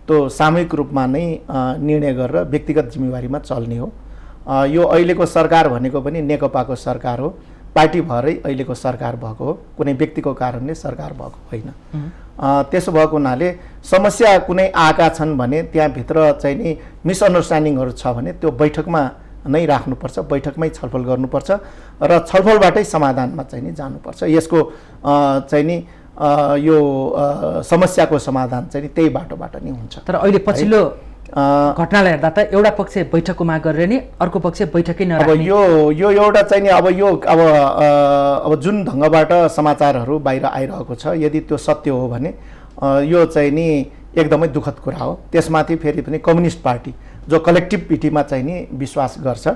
त्यो सामूहिक रूपमा नै निर्णय गरेर व्यक्तिगत जिम्मेवारीमा चल्ने हो। यो अहिलेको सरकार भनेको पनि नेकपाको सरकार हो, पार्टी भएरै अहिलेको सरकार भएको हो, कुनै व्यक्तिको कारणले सरकार भएको होइन। त्यसो भएको हुनाले समस्या कुनै आएका छन् भने त्यहाँभित्र चाहिँ नि मिसअन्डरस्ट्यान्डिङहरू छ भने त्यो बैठकमा नै राख्नुपर्छ, बैठकमै छलफल गर्नुपर्छ र छलफलबाटै समाधानमा चाहिँ नि जानुपर्छ। यसको चाहिँ नि यो समस्याको समाधान चाहिँ नि त्यही बाटोबाट नै हुन्छ। तर अहिले पछिल्लो घटनालाई हेर्दा त एउटा पक्ष बैठकको माग गरेर नि अर्को पक्ष बैठकै नराख्ने। अब यो एउटा चाहिँ नि अब जुन ढङ्गबाट समाचारहरू बाहिर आइरहेको छ यदि त्यो सत्य हो भने यो चाहिँ नि एकदमै दुःखद कुरा हो। त्यसमाथि फेरि पनि कम्युनिस्ट पार्टी जो कलेक्टिभिटीमा चाहिँ नि विश्वास गर्छ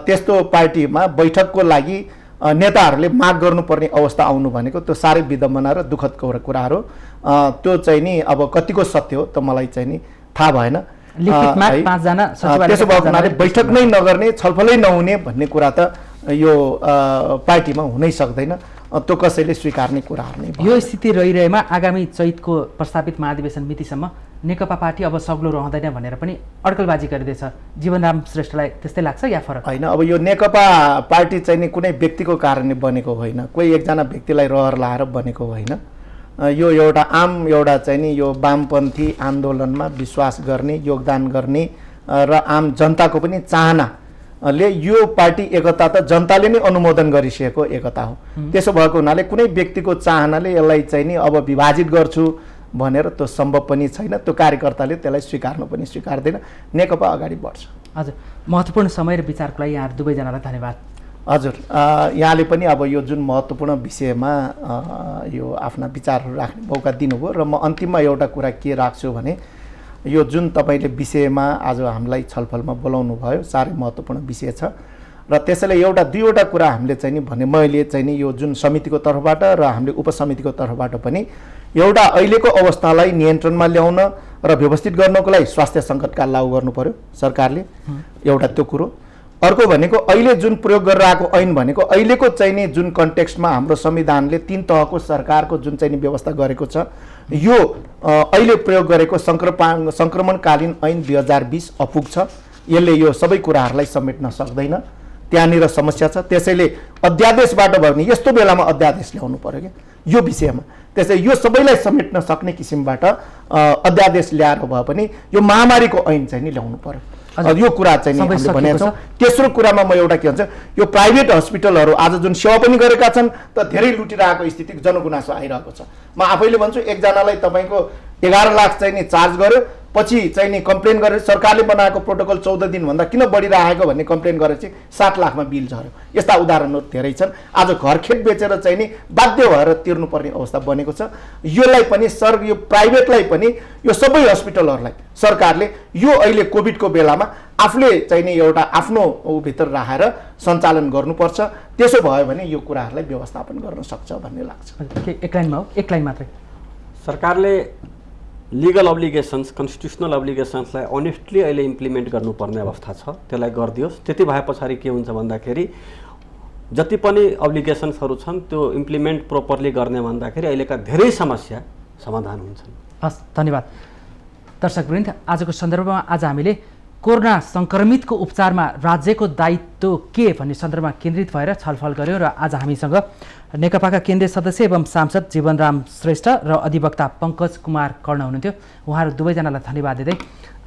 त्यस्तो पार्टीमा बैठकको लागि नेताहरूले माग गर्नुपर्ने अवस्था आउनु भनेको त्यो साह्रै विडम्बना र दुःखद कुराहरू। त्यो चाहिँ नि अब कतिको सत्य हो त मलाई चाहिँ नि थाहा भएन। त्यसो भएको हुनाले बैठक नै नगर्ने, छलफलै नहुने भन्ने कुरा त यो पार्टीमा हुनै सक्दैन। त्यो कसैले स्वीकार्ने कुराहरू नै। यो स्थिति रहिरहेमा आगामी चैतको प्रस्तावित महाधिवेशन मितिसम्म नेकपा पार्टी अब सग्लो रहँदैन भनेर पनि अड्कलबाजी गरिँदैछ। जीवनराम श्रेष्ठलाई त्यस्तै लाग्छ या फरक? होइन, अब यो नेकपा पार्टी चाहिँ नि कुनै व्यक्तिको कारणले बनेको होइन, कोही एकजना व्यक्तिलाई रहर लाएर बनेको होइन। यो एउटा आम एउटा चाहिँ नि यो वामपन्थी आन्दोलनमा विश्वास गर्ने, योगदान गर्ने र आम जनताको पनि चाहनाले यो पार्टी एकता त जनताले नै अनुमोदन गरिसकेको एकता हो। त्यसो भएको हुनाले कुनै व्यक्तिको चाहनाले यसलाई चाहिँ नि अब विभाजित गर्छु भनेर त्यो सम्भव पनि छैन। त्यो कार्यकर्ताले त्यसलाई स्वीकार्नु पनि स्वीकार्दैन। नेकपा अगाडि बढ्छ। हजुर, महत्त्वपूर्ण समय र विचारको लागि यहाँ दुवैजनालाई धन्यवाद। हजुर, यहाँले पनि अब यो जुन महत्त्वपूर्ण विषयमा यो आफ्ना विचारहरू राख्ने मौका दिनुभयो र म अन्तिममा एउटा कुरा के राख्छु भने यो जुन तपाईँले विषयमा आज हामीलाई छलफलमा बोलाउनु भयो साह्रै महत्त्वपूर्ण विषय छ र त्यसैले एउटा दुईवटा कुरा हामीले चाहिँ नि भने मैले चाहिँ नि यो जुन समितिको तर्फबाट र हामीले उपसमितिको तर्फबाट पनि एउटा अहिलेको अवस्थालाई नियन्त्रणमा ल्याउन र व्यवस्थित गर्नको लागि स्वास्थ्य सङ्कटकाल लागू गर्नु पर्यो सरकारले, एउटा त्यो कुरो। अर्को भनेको अहिले जुन प्रयोग गरेर आएको ऐन भनेको अहिलेको चाहिँ नि जुन कन्टेक्स्टमा हाम्रो संविधानले 3 तहको सरकारको जुन चाहिँ नि व्यवस्था गरेको छ, यो अहिले प्रयोग गरेको सङ्क्रमणकालीन ऐन 2020 अपुग छ। यसले यो सबै कुराहरूलाई समेट्न सक्दैन, त्यहाँनिर समस्या छ। त्यसैले अध्यादेशबाट भयो भने यस्तो बेलामा अध्यादेश ल्याउनु पर्यो क्या यो विषयमा। त्यसैले यो सबैलाई समेट्न सक्ने किसिमबाट अध्यादेश ल्याएर भए पनि यो महामारीको ऐन चाहिँ नि ल्याउनु पर्यो। यो कुरा चाहिँ नि हामीले भनेको छौँ। तेस्रो कुरामा म एउटा के भन्छ, यो प्राइभेट हस्पिटलहरू आज जुन सेवा पनि गरेका छन् त धेरै लुटिरहेको स्थिति जनगुनासो आइरहेको छ। म आफैले भन्छु एकजनालाई तपाईँको 11 लाख चाहिँ नि चार्ज गर्यो, पछि चाहिँ नि कम्प्लेन गरेर सरकारले बनाएको प्रोटोकल 14 दिनभन्दा किन बढिरहेको भन्ने कम्प्लेन गरेर चाहिँ 7 लाखमा बिल झऱ्यो। यस्ता उदाहरणहरू धेरै छन्। आज घरखेत बेचेर चाहिँ नि बाध्य भएर तिर्नुपर्ने अवस्था बनेको छ। यसलाई पनि यो प्राइभेटलाई पनि यो सबै हस्पिटलहरूलाई सरकारले यो अहिले कोभिडको बेलामा आफूले चाहिँ नि एउटा आफ्नो भित्र राखेर सञ्चालन गर्नुपर्छ। त्यसो भयो भने यो कुराहरूलाई व्यवस्थापन गर्न सक्छ भन्ने लाग्छ। एक लाइनमा हो, एक लाइन मात्रै। सरकारले लिगल अब्लिगेसन्स, कन्स्टिट्युसनल अब्लिगेसन्सलाई अनेस्टली अहिले इम्प्लिमेन्ट गर्नुपर्ने अवस्था छ, त्यसलाई गरिदियोस्। त्यति भए पछाडि के हुन्छ भन्दाखेरि जति पनि अब्लिगेसन्सहरू छन् त्यो इम्प्लिमेन्ट प्रोपरली गर्ने भन्दाखेरि अहिलेका धेरै समस्या समाधान हुन्छन्। हस्, धन्यवाद। दर्शकवृन्द, आजको सन्दर्भमा आज हामीले कोरोना सङ्क्रमितको उपचारमा राज्यको दायित्व के भन्ने सन्दर्भमा केन्द्रित भएर छलफल गऱ्यौँ। र आज हामीसँग नेकपाका केन्द्रीय सदस्य एवं सांसद जीवनराम श्रेष्ठ र अधिवक्ता पङ्कज कुमार कर्ण हुनुहुन्थ्यो। उहाँहरू दुवैजनालाई धन्यवाद दिँदै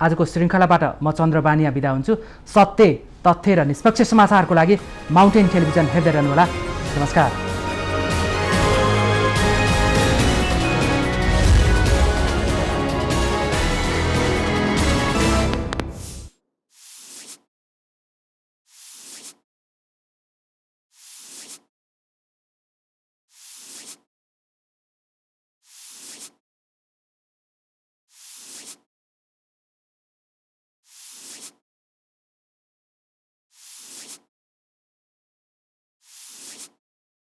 आजको श्रृङ्खलाबाट म चन्द्र बानिया बिदा हुन्छु। सत्य, तथ्य र निष्पक्ष समाचारको लागि माउन्टेन टेलिभिजन हेर्दै रहनुहोला। नमस्कार।